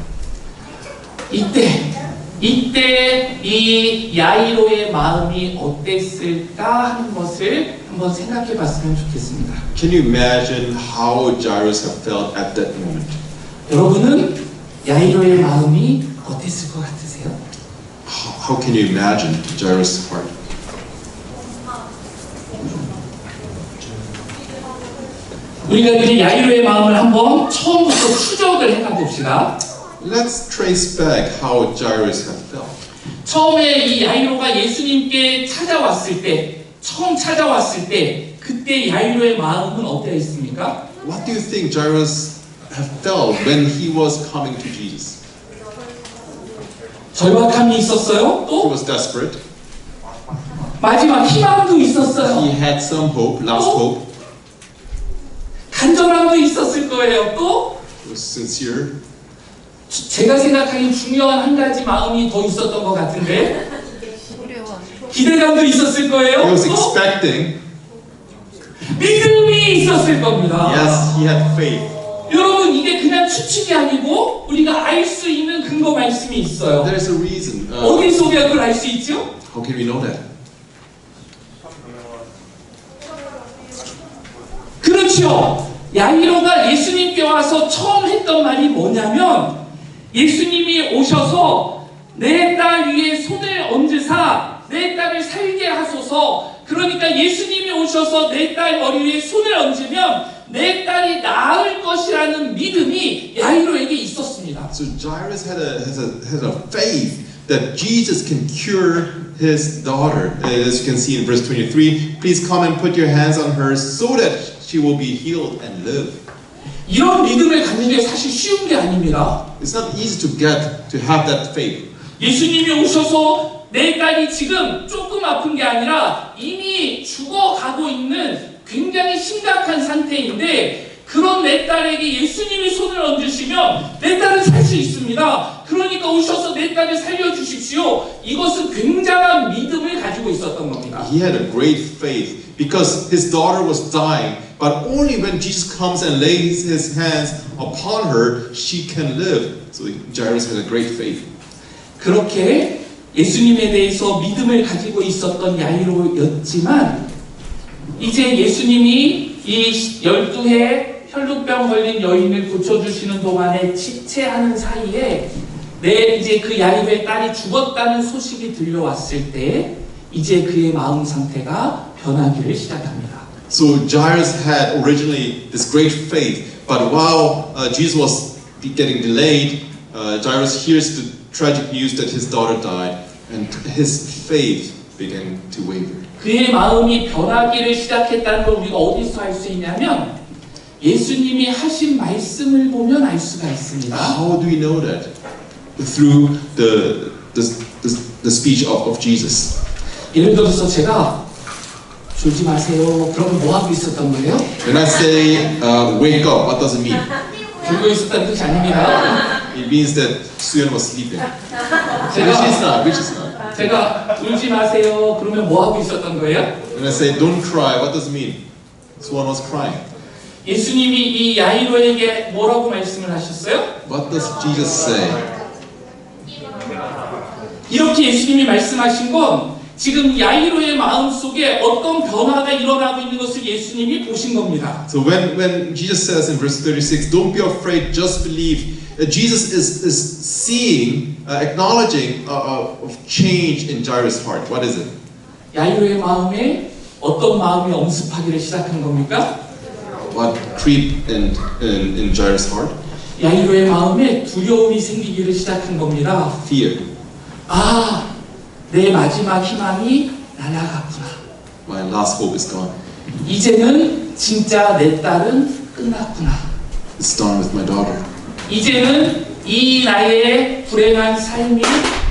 S1: 이때 이 야이로의 마음이 어땠을까 하는 것을 한번 생각해 봤으면 좋겠습니다.
S2: Can you imagine how Jairus have felt at that moment?
S1: 여러분은 야이로의 마음이 어땠을 것 같으세요?
S2: How can you imagine Jairus' heart?
S1: 우리가 이제 야이로의 마음을 한번 처음부터 추적을 해가 봅시다.
S2: Let's trace back how Jairus had felt.
S1: 처음에 이 야이로가 예수님께 처음 찾아왔을 때 그때 야이로의 마음은 어땠습니까?
S2: What do you think Jairus had felt when he was coming to Jesus?
S1: 절박함이 있었어요.
S2: He
S1: 또
S2: was desperate.
S1: 마지막 희망도 있었어요.
S2: He had some hope, last hope.
S1: 간절함도 있었을 거예요. 또
S2: He was sincere.
S1: 제가 생각하기엔 중요한 한 가지 마음이 더 있었던 것 같은데 기대감도 있었을 거예요.
S2: He was
S1: 또
S2: expecting.
S1: 믿음이 있었을 겁니다.
S2: Yes, he had faith.
S1: 여러분 이게 그냥 추측이 아니고 우리가 알 수 있는 근거 말씀이 있어요.
S2: There is a reason.
S1: 어디서 우리가 그걸 알 수 있죠?
S2: How can we know that?
S1: 그렇죠. 야이로가 예수님께 와서 처음 했던 말이 뭐냐면 예수님이 오셔서 내 딸 위에 손을 얹으사 내 딸을 살게 하소서. 그러니까 예수님이 오셔서 내 딸 머리 위에 손을 얹으면 내 딸이 나을 것이라는 믿음이 야이로에게 있었습니다.
S2: So Jairus had a faith that Jesus can cure his daughter. As you can see in verse 23, please come and put your hands on her so that she will be healed and live.
S1: 이런 믿음을 갖는 게 사실 쉬운 게 아닙니다.
S2: It's not easy to have that faith.
S1: 예수님이 오셔서 내 딸이 지금 조금 아픈 게 아니라 이미 죽어가고 있는 굉장히 심각한 상태인데 그런 내 딸에게 예수님이 손을 얹으시면 내 딸은 살 수 있습니다. 그러니까 오셔서 내 딸을 살려주십시오. 이것은 굉장한 믿음을 가지고 있었던 겁니다.
S2: He had a great faith because his daughter was dying, but only when Jesus comes and lays his hands upon her, she can live. So Jairus had a great faith.
S1: 그렇게 예수님에 대해서 믿음을 가지고 있었던 야이로였지만 이제 예수님이 이 12해 혈루병 걸린 여인을 고쳐주시는 동안에 지체하는 사이에 이제 그 야이로의 딸이 죽었다는 소식이 들려왔을 때 이제 그의 마음 상태가 변하기를 시작합니다.
S2: So Jairus had originally this great faith, but while Jesus was getting delayed, Jairus hears the tragic news that his daughter died, and his faith began to waver.
S1: 그의 마음이 변하기를 시작했다는 걸 우리가 어디서 알 수 있냐면 예수님이 하신 말씀을 보면 알 수가 있습니다.
S2: How do we know that? Through the speech of Jesus.
S1: 예를 들어서 제가 졸지 마세요. 그러면 뭐 하고 있었던 거예요?
S2: When I say wake up, what does it mean?
S1: 졸고 있었다는 뜻이 아닙니다.
S2: It means that Suyeon was sleeping. Which is not.
S1: 제가 울지 마세요. 그러면 뭐 하고 있었던 거예요?
S2: When I say don't cry, what does it mean? Suyeon was crying.
S1: 예수님이 이 야이로에게 뭐라고 말씀을 하셨어요?
S2: What does Jesus say?
S1: 이렇게 예수님이 말씀하신 건 지금 야이로의 마음 속에 어떤 변화가 일어나고 있는 것을 예수님이 보신 겁니다.
S2: So when Jesus says in verse 36, don't be afraid, just believe, Jesus is seeing, acknowledging of change in Jairus' heart. What is it?
S1: 야이로의 마음에 어떤 마음이 엄습하기를 시작한 겁니까?
S2: What creep in Jairus' heart?
S1: 야이로의 마음에 두려움이 생기기를 시작한 겁니다.
S2: Fear.
S1: 아, 내 마지막 희망이 날아갔구나.
S2: My last hope is gone.
S1: 이제는 진짜 내 딸은 끝났구나.
S2: It's done with my daughter.
S1: 이제는 이 나의 불행한 삶이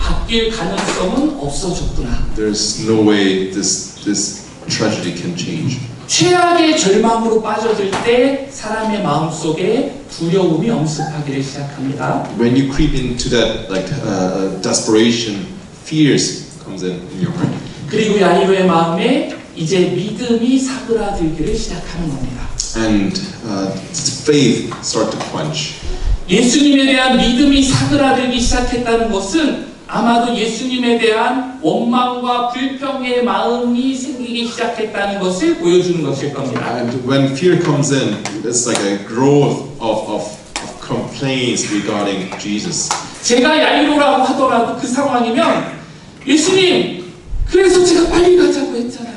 S1: 바뀔 가능성은 없어졌구나.
S2: There's no way this tragedy can change.
S1: 최악의 절망으로 빠져들 때 사람의 마음속에 두려움이 엄습하기를 시작합니다.
S2: When you creep into that desperation, fears comes in your heart.
S1: 그리고 야이로의 마음에 이제 믿음이 사그라들기를 시작하는 겁니다.
S2: And faith start to quench.
S1: 예수님에 대한 믿음이 사그라들기 시작했다는 것은 아마도 예수님에 대한 원망과 불평의 마음이 생기기 시작했다는 것을 보여주는 것일 겁니다.
S2: And when fear comes in, it's like a growth of complaints regarding Jesus.
S1: 제가 야이로라고 하더라도 그 상황이면 예수님, 그래서 제가 빨리 가자고 했잖아요.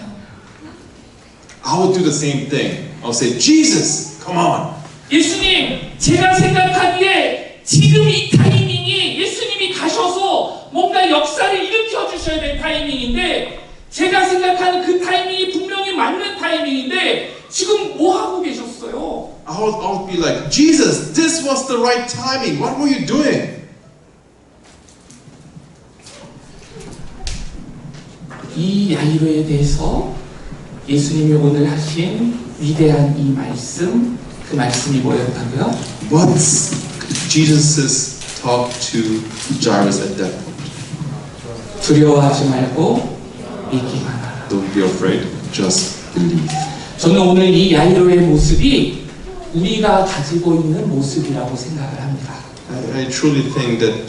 S2: I would do the same thing. I'll say, Jesus, come on.
S1: 예수님, 제가 생각하기에 지금 이 타이밍이 예수님이 가셔서 뭔가 역사를 일으켜 주셔야 될 타이밍인데 제가 생각하는 그 타이밍이 분명히 맞는 타이밍인데 지금 뭐 하고 계셨어요?
S2: I would be like, Jesus, this was the right timing. What were you doing?
S1: 이 야이로에 대해서 예수님이 오늘 하신 위대한 이 말씀, 그 말씀이 뭐였다고요?
S2: What's Jesus' talk to Jairus at that point?
S1: 두려워하지 말고 믿기만 하라.
S2: Don't be afraid, just believe.
S1: 저는 오늘 이 야이로의 모습이 우리가 가지고 있는 모습이라고 생각을 합니다.
S2: I truly think that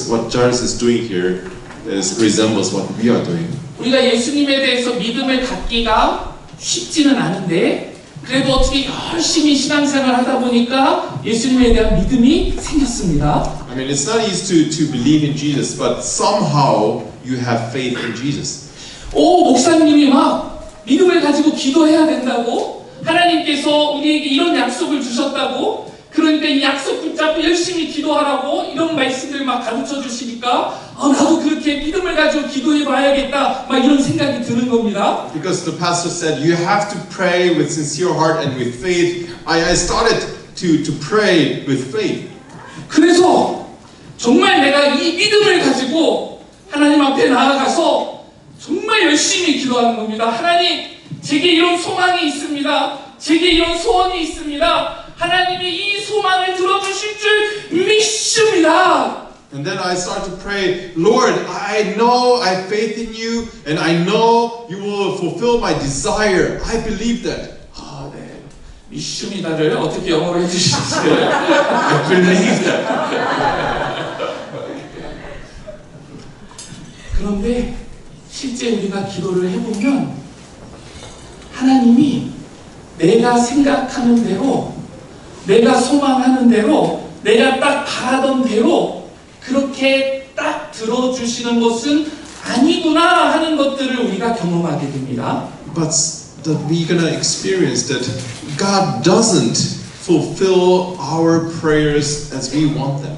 S2: what Jairus is doing here resembles what we are doing.
S1: 우리가 예수님에 대해서 믿음을 갖기가 쉽지는 않은데 그래도 어떻게 열심히 신앙생활을 하다 보니까 예수님에 대한 믿음이 생겼습니다.
S2: I mean, it's not easy to believe in Jesus, but somehow you have faith in Jesus.
S1: 오, 목사님이 막 믿음을 가지고 기도해야 된다고 하나님께서 우리에게 이런 약속을 주셨다고 그러니까 이 약속 붙잡고 열심히 기도하라고 이런 말씀들 막 가르쳐 주시니까 나도 그렇게 믿음을 가지고 기도해 봐야겠다 막 이런 생각이 드는 겁니다.
S2: Because the pastor said you have to pray with sincere heart and with faith. I started to pray with faith.
S1: 그래서 정말 내가 이 믿음을 가지고 하나님 앞에 나아가서 정말 열심히 기도하는 겁니다. 하나님, 제게 이런 소망이 있습니다. 제게 이런 소원이 있습니다. 하나님이 이 소망을 들어주실 줄 믿습니다.
S2: And then I start to pray, Lord, I know I have faith in you, and I know you will fulfill my desire. I believe that.
S1: 아, 네. 믿습니다를 어떻게 영어로 해주실지.
S2: I believe that.
S1: 그런데 실제 우리가 기도를 해보면 하나님이 내가 생각하는 대로, 내가 소망하는 대로, 내가 딱 바라던 대로 그렇게 딱 들어주시는 것은 아니구나 하는 것들을 우리가 경험하게 됩니다.
S2: But that we're gonna experience that God doesn't fulfill our prayers as we want them.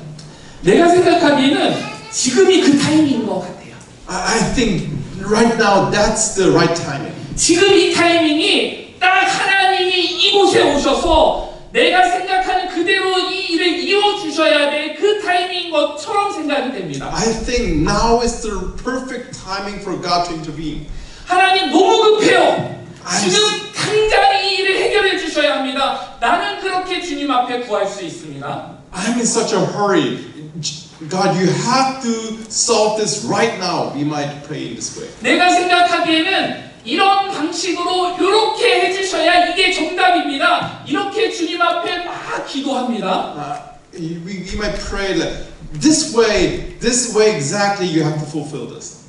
S1: 내가 생각하기에는 지금이 그 타이밍인 것 같아요.
S2: I think right now that's the right timing.
S1: 지금 이 타이밍이 딱 하나님이 이곳에 오셔서 내가 생각하는 그대로 이 일을 이루어주셔야 될 그 타이밍인 것처럼 생각이 됩니다.
S2: I think now is the perfect timing for God to intervene.
S1: 하나님 너무 급해요. 지금 당장 이 일을 해결해 주셔야 합니다. 나는 그렇게 주님 앞에 구할 수 있습니다.
S2: I'm in such a hurry. God, you have to solve this right now. We might pray in this way.
S1: 내가 생각하기에는 이런 방식으로 이렇게 해주셔야 이게 정답입니다. 이렇게 주님 앞에 막 기도합니다.
S2: We might pray like this way exactly. You have to fulfill this.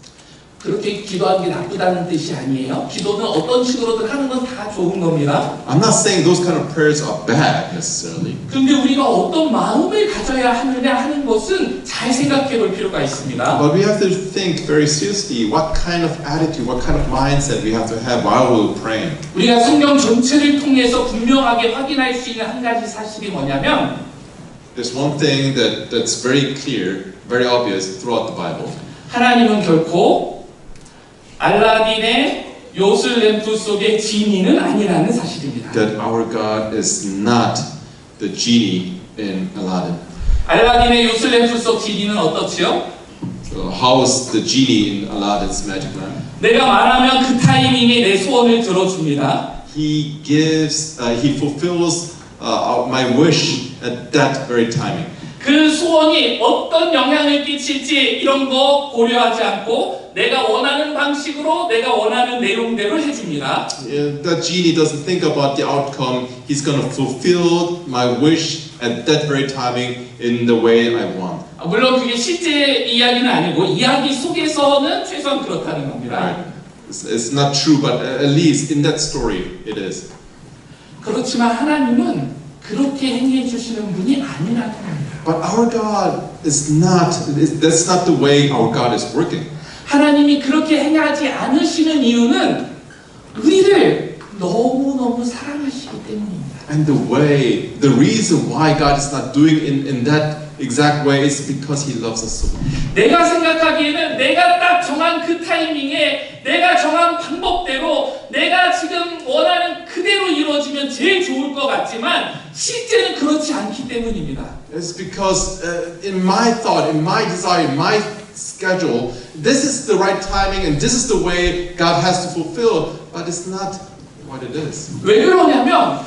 S1: 그렇게 기도하는 게 나쁘다는 뜻이 아니에요. 기도는 어떤 식으로든 하는 건 다 좋은 겁니다.
S2: I'm not saying those kind of prayers are bad necessarily.
S1: 그런데 우리가 어떤 마음을 가져야 하느냐 하는 것은 잘 생각해 볼 필요가 있습니다.
S2: But we have to think very seriously what kind of attitude, what kind of mindset we have to have while we're praying.
S1: 우리가 성경 전체를 통해서 분명하게 확인할 수 있는 한 가지 사실이 뭐냐면
S2: There's one thing that's very clear, very obvious throughout the Bible.
S1: 하나님은 결코 알라딘의 요술 램프 속의 지니는 아니라는 사실입니다.
S2: That our God is not the genie in Aladdin.
S1: 알라딘의 요술 램프 속 지니는 어떻지요?
S2: So how is the genie in Aladdin's magic lamp?
S1: 내가 말하면 그 타이밍에 내 소원을 들어줍니다.
S2: He fulfills my wish at that very timing.
S1: 그 소원이 어떤 영향을 끼칠지 이런 거 고려하지 않고 내가 원하는 방식으로 내가 원하는 내용대로 해줍니다.
S2: That genie doesn't think about the outcome. He's going to fulfill my wish at that very timing in the way I want.
S1: 물론 그게 실제 이야기는 아니고 이야기 속에서는 최소한 그렇다는 겁니다.
S2: Right. It's not true, but at least in that story it is.
S1: 그렇지만 하나님은 그렇게 행해 주시는 분이 아니라는 겁니다.
S2: But our God is not, that's not the way our God is working.
S1: 하나님이 그렇게 행하지 않으시는 이유는 우리를 너무너무 사랑하시기 때문입니다.
S2: And the reason why God is not doing in that exact way is because He loves us so much.
S1: 내가 생각하기에는 내가 딱 정한 그 타이밍에 내가 정한 방법대로 내가 지금 원하는 그대로 이루어지면 제일 좋을 것 같지만 실제는 그렇지 않기 때문입니다.
S2: It's because in my thought, in my desire, in my schedule, this is the right timing and this is the way God has to fulfill, but it's not what it is.
S1: 왜 그러냐면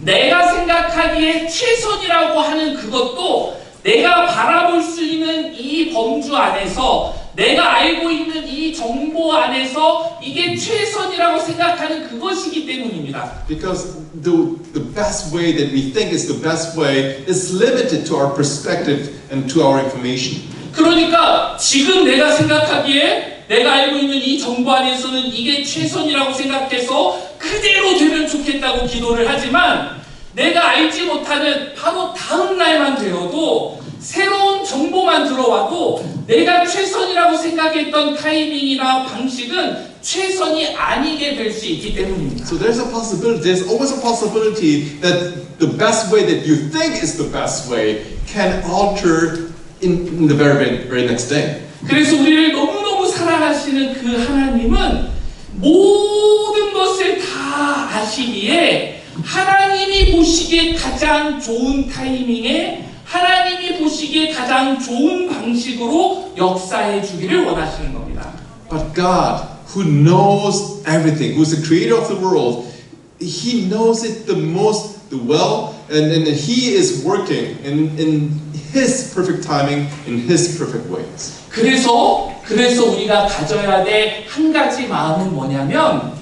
S1: 내가 생각하기에 최선이라고 하는 그것도 내가 바라볼 수 있는 이 범주 안에서 내가 알고 있는 이 정보 안에서 이게 최선이라고 생각하는 그것이기 때문입니다.
S2: Because the best way that we think is the best way is limited to our perspective and to our information.
S1: 그러니까 지금 내가 생각하기에 내가 알고 있는 이 정보 안에서는 이게 최선이라고 생각해서 그대로 되면 좋겠다고 기도를 하지만 내가 알지 못하는 바로 다음 날만 되어도 새로운 정보만 들어와도 내가 최선이라고 생각했던 타이밍이나 방식은 최선이 아니게 될 수 있기 때문입니다.
S2: So there's always a possibility that the best way that you think is the best way can alter in the very next day.
S1: 그래서 우리를 너무너무 사랑하시는 그 하나님은 모든 것을 다 아시기에 하나님이 보시기에 가장 좋은 타이밍에 하나님이 보시기에 가장 좋은 방식으로 역사해 주기를 원하시는 겁니다.
S2: But God, who knows everything, who's the creator of the world, He knows it the well, and He is working in His perfect timing, in His perfect ways.
S1: 그래서 우리가 가져야 될 한 가지 마음은 뭐냐면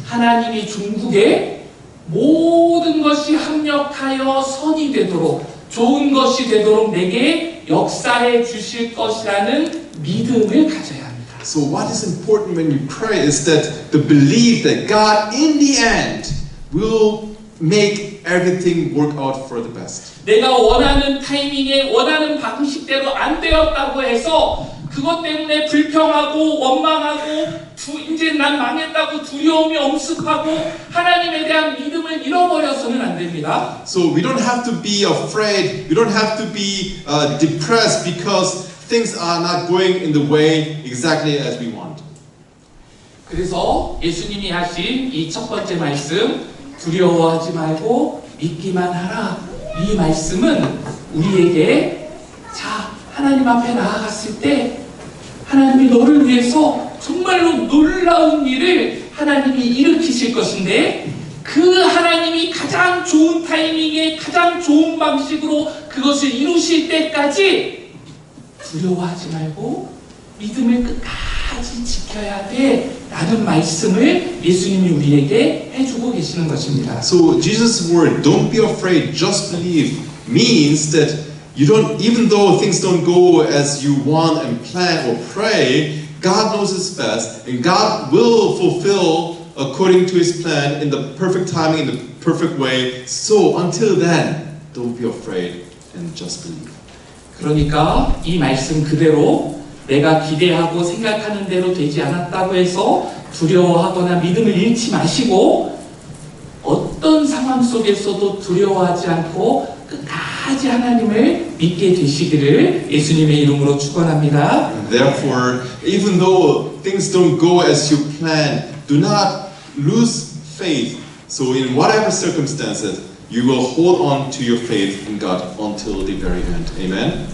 S1: 하나님이 중국에 모든 것이 합력하여 선이 되도록 좋은 것이 되도록 내게 역사해 주실 것이라는 믿음을 가져야 합니다.
S2: So what is important when you pray is that the belief that God in the end will make everything work out for the best.
S1: 내가 원하는 타이밍에 원하는 방식대로 안 되었다고 해서 그것 때문에 불평하고 원망하고 이제 난 망했다고 두려움이 엄습하고 하나님에 대한 믿음을 잃어버려서는 안 됩니다.
S2: So we don't have to be afraid, we don't have to be depressed because things are not going in the way exactly as we want.
S1: 그래서 예수님이 하신 이 첫 번째 말씀 두려워하지 말고 믿기만 하라 이 말씀은 우리에게 자 하나님 앞에 나아갔을 때 하나님이 너를 위해서 정말로 놀라운 일을 하나님이 일으키실 것인데 그 하나님이 가장 좋은 타이밍에 가장 좋은 방식으로 그것을 이루실 때까지 두려워하지 말고 믿음을 끝까지 지켜야 돼 라는 말씀을 예수님이 우리에게 해주고 계시는 것입니다.
S2: So Jesus' word, don't be afraid, just believe, means that you don't, even though things don't go as you want and plan or pray, God knows His best, and God will fulfill according to His plan in the perfect timing, in the perfect way. So until then, don't be afraid and just believe.
S1: 그러니까 이 말씀 그대로 내가 기대하고 생각하는 대로 되지 않았다고 해서 두려워하거나 믿음을 잃지 마시고 어떤 상황 속에서도 두려워하지 않고 끝까지 끝까지 하나님을 믿게 되시기를 예수님의 이름으로 축원합니다.
S2: Therefore, even though things don't go as you plan, do not lose faith. So in whatever circumstances, you will hold on to your faith in God until the very end. Amen.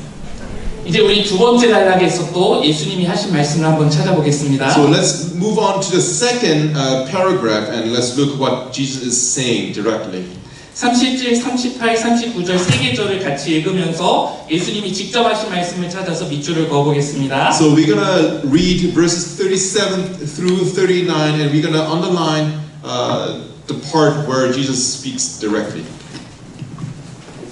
S1: 이제 우리 두 번째 단락에서 또 예수님이 하신 말씀을 한번 찾아보겠습니다.
S2: So let's move on to the second paragraph and let's look what Jesus is saying directly.
S1: 37, 38, 39절 세 계절을 같이 읽으면서 예수님이 직접 하신 말씀을 찾아서 밑줄을 그어보겠습니다.
S2: So we're gonna read verses 37 through 39 and we're gonna underline the part where Jesus speaks directly.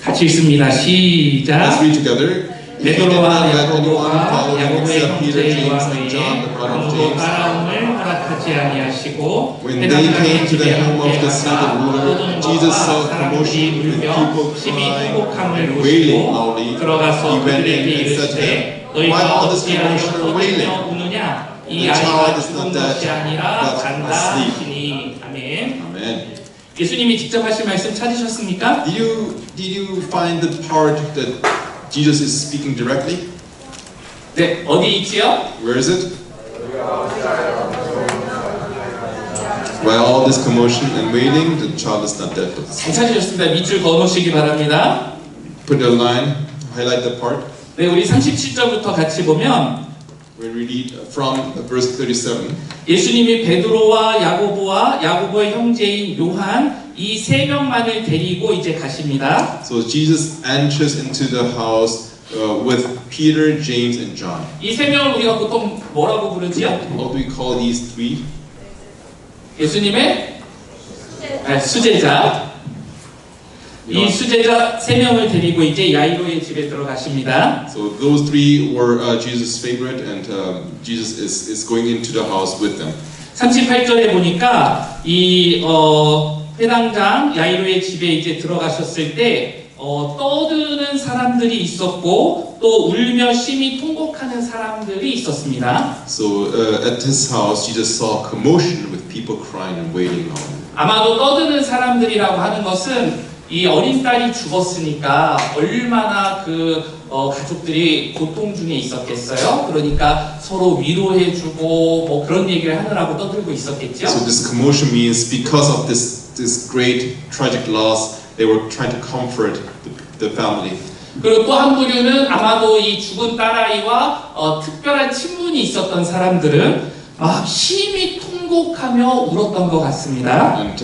S1: 같이 읽습니다.
S2: Let's
S1: 시작.
S2: read together.
S1: 베드로와
S2: Let anyone
S1: 야고보가
S2: follow him
S1: 야고보의
S2: except Peter,
S1: 형제
S2: James, and John, the
S1: 요한의
S2: brother of
S1: 아무도
S2: James.
S1: 따라옴을 허락하지 아니하시고
S2: When they came to the home of the synagogue ruler, Jesus saw commotion with people crying and wailing loudly.
S1: 들어가서
S2: He went
S1: 그들에게
S2: in and said to
S1: 이르시되
S2: them,
S1: 너희가
S2: "Why all this
S1: 어찌하여
S2: commotion and wailing?
S1: 떠들며 우느냐 이
S2: The
S1: 아이가
S2: child is
S1: 죽은
S2: not dead,
S1: 것이 아니라
S2: but
S1: 잔다
S2: asleep."
S1: 하시니 아멘.
S2: Amen.
S1: 예수님이 직접 하신 말씀 찾으셨습니까?
S2: Did you find the part that Jesus is speaking directly?
S1: 네, 어디 있지요?
S2: Where is it? By all this commotion and wailing, the child is not dead.
S1: 잘 찾으셨습니다. 밑줄 그어놓으시기 바랍니다.
S2: Put a line, highlight the part.
S1: 네, 우리 37절부터 같이 보면
S2: When we read from verse 37,
S1: 예수님이 베드로와 야고보와 야고보의 형제인 요한 이 세 명만을 데리고 이제 가십니다.
S2: so Jesus enters into the house with Peter, James, and John.
S1: 이 세 명을 우리가 보통 뭐라고 부르지요?
S2: What do we call these three?
S1: 예수님의 수제자. 이 수제자 세 명을 데리고 이제 야이로의 집에 들어가십니다.
S2: So those three were Jesus' favorite, and Jesus is going into the house with them.
S1: 38절에 보니까 이 회당장 야이로의 집에 이제 들어가셨을 때 떠드는 사람들이 있었고 또 울며 심히 통곡하는 사람들이 있었습니다.
S2: So at his house, Jesus saw commotion with people crying and wailing loudly.
S1: 아마도 떠드는 사람들이라고 하는 것은 이 어린 딸이 죽었으니까 얼마나 가족들이 고통 중에 있었겠어요. 그러니까 서로 위로해주고 뭐 그런 얘기를 하느라고 떠들고 있었겠죠.
S2: So this commotion means because of this great tragic loss, they were trying to comfort the family.
S1: 그리고 또 한 부류는 아마도 이 죽은 딸아이와 특별한 친분이 있었던 사람들은 막 심히 통곡하며 울었던 것 같습니다.
S2: And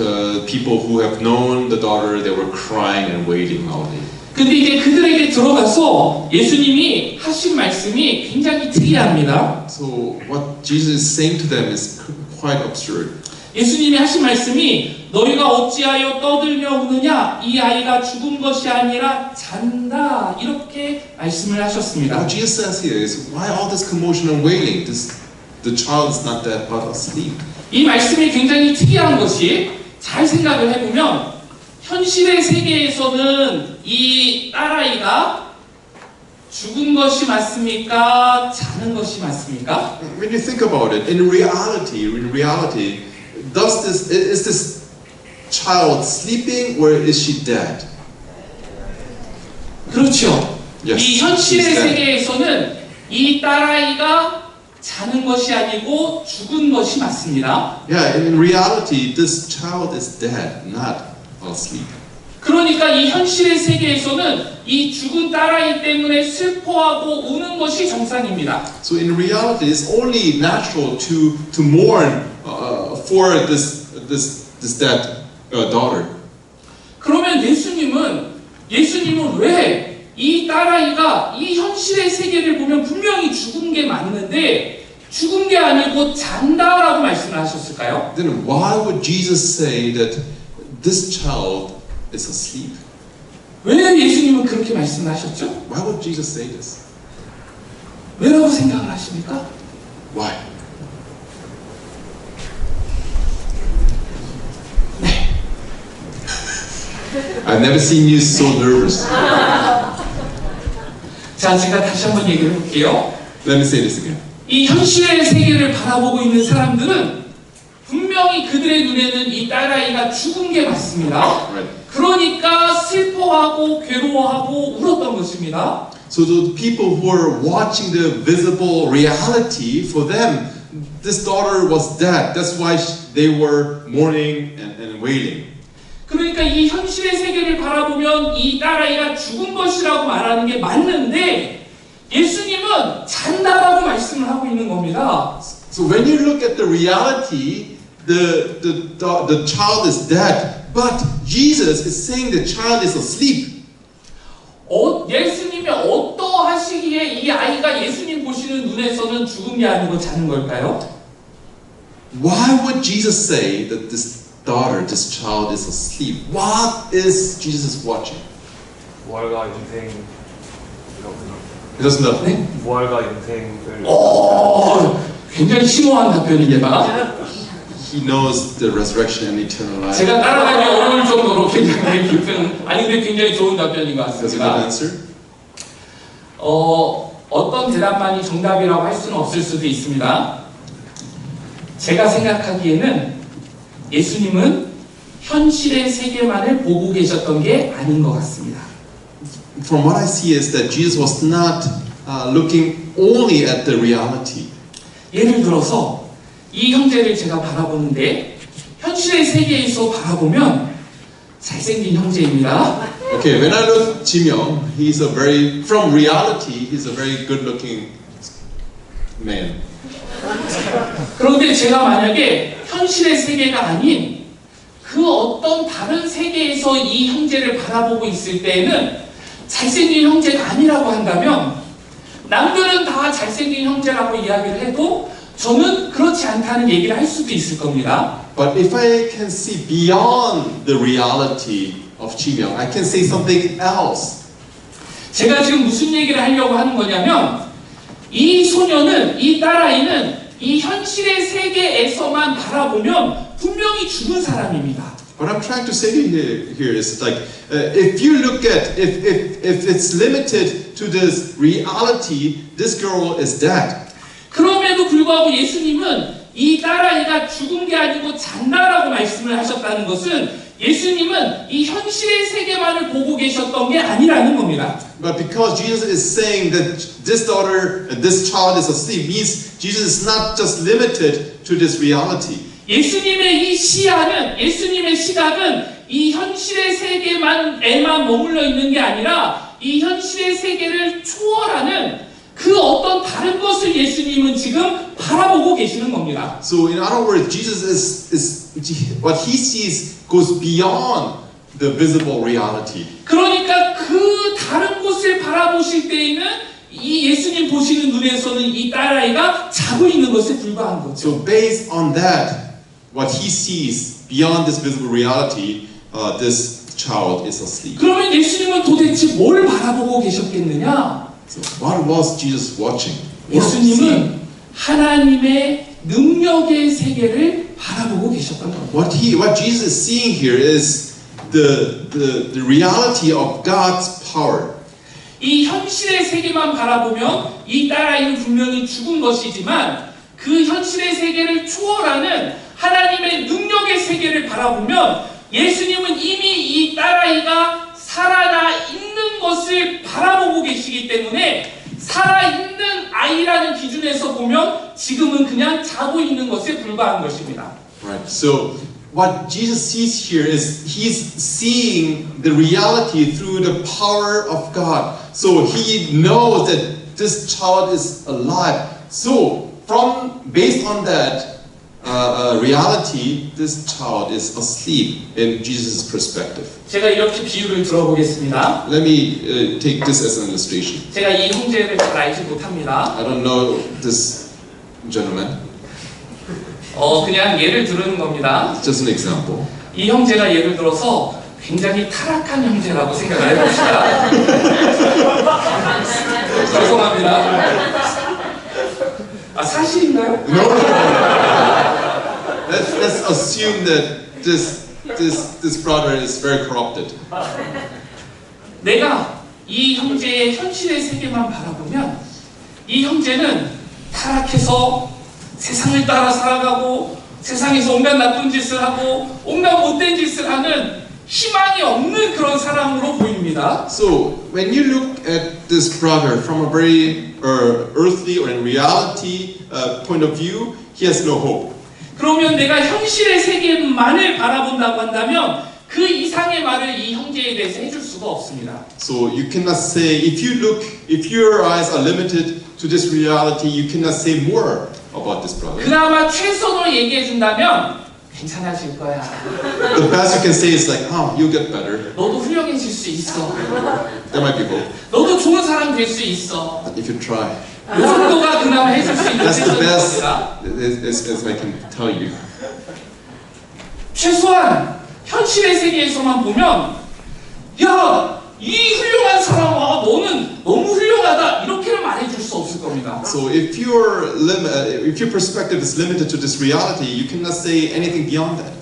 S2: people who have known the daughter, they were crying and wailing loudly.
S1: 근데 이제 그들에게 들어가서 예수님이 하신 말씀이 굉장히 특이합니다.
S2: So what Jesus is saying to them is quite absurd.
S1: 예수님이 하신 말씀이 너희가 어찌하여 떠들며 우느냐 이 아이가 죽은 것이 아니라 잔다 이렇게 말씀을 하셨습니다.
S2: What Jesus says here is, why all this commotion and wailing? The child is not dead but asleep.
S1: 이 말씀이 굉장히 특이한 것이 잘 생각을 해보면 현실의 세계에서는 이 딸아이가 죽은 것이 맞습니까? 자는 것이 맞습니까?
S2: When you think about it, in reality, is this child sleeping or is she dead?
S1: 그렇죠.
S2: Yes,
S1: 이
S2: she's
S1: 현실의
S2: dead.
S1: 세계에서는 이 딸아이가 자는 것이 아니고 죽은 것이 맞습니다.
S2: Yeah, in reality, this child is dead, not asleep.
S1: 그러니까 이 현실의 세계에서는 이 죽은 딸아이 때문에 슬퍼하고 우는 것이 정상입니다.
S2: So in reality, it's only natural to mourn for this dead daughter.
S1: 그러면 예수님은 왜 이 딸아이가 이 현실의 세계를 보면 분명히 죽은 게 맞는데 죽은 게 아니고 잔다라고 말씀을 하셨을까요?
S2: Then why would Jesus say that this child is asleep?
S1: 왜 예수님은 그렇게 말씀을 하셨죠?
S2: Why would Jesus say this?
S1: 왜라고 생각을 하십니까?
S2: Why? I've never seen you so nervous.
S1: 자, 제가 다시 한번 얘기를 해볼게요.
S2: Let me say this again.
S1: 이 현실의 세계를 바라보고 있는 사람들은 분명히 그들의 눈에는 이 딸아이가 죽은 게 맞습니다.
S2: Right.
S1: 그러니까 슬퍼하고 괴로워하고 울었던 것입니다.
S2: So the people who were watching the visible reality, for them, this daughter was dead. That's why they were mourning and wailing.
S1: 그러니까 이 현실의 세계를 바라보면 이 딸아이가 죽은 것이라고 말하는 게 맞는데 예수님은 잔다라고 말씀을 하고 있는 겁니다.
S2: So when you look at the reality, the child is dead, but Jesus is saying the child is asleep.
S1: 예수님이 어떠하시기에 이 아이가 예수님 보시는 눈에서는 죽은 게 아니고 자는 걸까요?
S2: Why would Jesus say that this daughter, this child is asleep? What is Jesus watching?
S3: 부활과 영생이라고
S2: He doesn't know.
S1: 네?
S3: 부활과 영생을
S1: 굉장히 심오한 답변입니다.
S2: He knows the resurrection and eternal life.
S1: 제가 따라가기 어려울 정도로 굉장히 깊은, 아니 근데 굉장히 좋은 답변인 것
S2: That's a good
S1: 같습니다.
S2: answer.
S1: 어떤 대답만이 정답이라고 할 수는 없을 수도 있습니다. 제가 생각하기에는 예수님은 현실의 세계만을 보고 계셨던 게 아닌 것 같습니다.
S2: From what I see is that Jesus was not looking only at the reality.
S1: 예를 들어서 이 형제를 제가 바라보는데 현실의 세계에서 바라보면 잘생긴 형제입니다.
S2: Okay, when I look at Jim Young, he's a very, from reality, he's a very good-looking man.
S1: 그런데 제가 만약에 현실의 세계가 아닌 그 어떤 다른 세계에서 이 형제를 바라보고 있을 때에는 잘생긴 형제가 아니라고 한다면 남들은 다 잘생긴 형제라고 이야기를 해도 저는 그렇지 않다는 얘기를 할 수도 있을 겁니다.
S2: But if I can see beyond the reality of Jim Young, I can say something else.
S1: 제가 지금 무슨 얘기를 하려고 하는 거냐면 이 소녀는, 이 딸아이는 이 현실의 세계에서만 바라보면 분명히 죽은 사람입니다.
S2: What I'm trying to say here is like, if you look at, if it's limited to this reality, this girl is dead.
S1: 그럼에도 불구하고 예수님은 이 딸아이가 죽은 게 아니고 잔다라고 말씀을 하셨다는 것은 예수님은 이 현실의 세계만을 보고 계셨던 게 아니라는 겁니다.
S2: But because Jesus is saying that this daughter, this child is asleep, means Jesus is not just limited to this reality.
S1: 예수님의 이 시야는, 예수님의 시각은 이 현실의 세계만에만 머물러 있는 게 아니라 이 현실의 세계를 초월하는 그 어떤 다른 것을 예수님은 지금 바라보고 계시는 겁니다.
S2: So in other words, Jesus is what he sees goes beyond the visible reality.
S1: 그러니까 그 다른 곳을 바라보실 때에는 이 예수님 보시는 눈에서는 이 딸아이가 자고 있는 것에 불과한 거죠.
S2: So based on that, what he sees beyond this visible reality, this child is asleep.
S1: 그러면 예수님은 도대체 뭘 바라보고 계셨겠느냐?
S2: So what was Jesus watching? What was he seeing?
S1: 예수님은 하나님의 능력의 세계를 바라보고 계셨던 겁니다.
S2: What Jesus is seeing here is the reality of God's power.
S1: 이 현실의 세계만 바라보면 이 딸아이는 분명히 죽은 것이지만 그 현실의 세계를 초월하는 하나님의 능력의 세계를 바라보면 예수님은 이미 이 딸아이가 살아나 있는 것을 바라보고 계시기 때문에 살아있는 아이라는 기준에서 보면 지금은 그냥 자고 있는 것에 불과한 것입니다.
S2: Right. So what Jesus sees here is he's seeing the reality through the power of God. So he knows that this child is alive. So based on that reality, this child is asleep in Jesus' perspective.
S1: 제가 이렇게 비유를 들어보겠습니다.
S2: Let me take this as an illustration.
S1: 제가 이 형제를 잘 알지 못합니다.
S2: I don't know this gentleman.
S1: 그냥 예를 들은 겁니다.
S2: Just an example.
S1: 이 형제가 예를 들어서 굉장히 타락한 형제라고 생각을 해봅시다. 죄송합니다. 사실인가요?
S2: No. Let's assume that this brother is very corrupted.
S1: 내가 이 형제의 현실의 세계만 바라보면 이 형제는 타락해서 세상을 따라 살아가고 세상에서 온갖 나쁜 짓을 하고 온갖 못된 짓을 하는 희망이 없는 그런 그런 사람으로 보입니다.
S2: So when you look at this brother from a very earthly or in reality point of view, he has no hope.
S1: 그러면 내가 현실의 세계만을 바라본다고 한다면 그 이상의 말을 이 형제에 대해서 해줄 수가 없습니다.
S2: So you cannot say, if your eyes are limited to this reality, you cannot say more about this brother.
S1: 그나마 최선으로 얘기해 준다면 괜찮아질 거야.
S2: The best you can say is like, you'll get better.
S1: 너도 훌륭해질 수 있어.
S2: There might be hope
S1: 너도 좋은 사람 될 수 있어.
S2: if you try.
S1: 이 정도가 그나마 해줄 수 있는
S2: That's the
S1: 최선인
S2: best
S1: 겁니다.
S2: as I can tell you.
S1: 최소한 현실의 세계에서만 보면 야, 이 훌륭한 사람아, 너는 너무 훌륭하다 이렇게는 말해줄 수 없을 겁니다.
S2: So if your perspective is limited to this reality, you cannot say anything beyond that.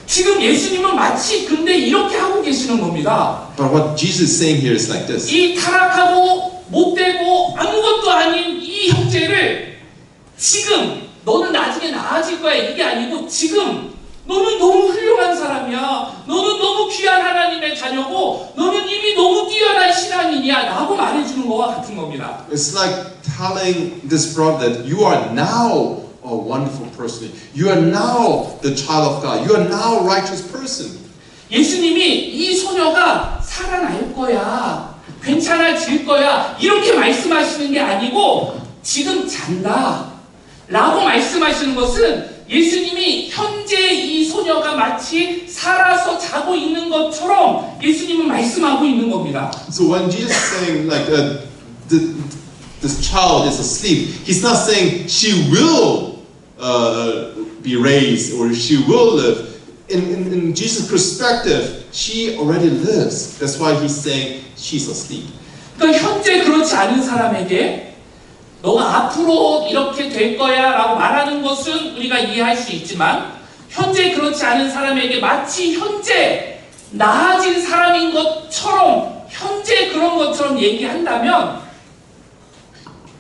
S1: 지금 예수님은 마치 근데 이렇게 하고 계시는 겁니다.
S2: But what Jesus is saying here is like this.
S1: 이 타락하고 못되고 아무것도 아닌 이 형제를 지금 너는 나중에 나아질 거야 이게 아니고 지금 너는 너무 훌륭한 사람이야. 너는 너무 귀한 하나님의 자녀고 너는 이미 너무 뛰어난 신앙인이야 라고 말해주는 거와 같은 겁니다.
S2: It's like telling this brother that you are now a wonderful person. You are now the child of God. You are now a righteous person.
S1: 예수님이 이 소녀가 살아날 거야. 괜찮아질 거야. 이렇게 말씀하시는 게 아니고 지금 잔다. 라고 말씀하시는 것은 예수님이 현재 이 소녀가 마치 살아서 자고 있는 것처럼 예수님은 말씀하고 있는 겁니다.
S2: So when Jesus is saying like this child is asleep, he's not saying she will be raised or she will live. In Jesus' perspective, she already lives. That's why he's saying she's asleep.
S1: 그러니까 현재 그렇지 않은 사람에게 너가 앞으로 이렇게 될 거야 라고 말하는 것은 우리가 이해할 수 있지만 현재 그렇지 않은 사람에게 마치 현재 나아진 사람인 것처럼 현재 그런 것처럼 얘기한다면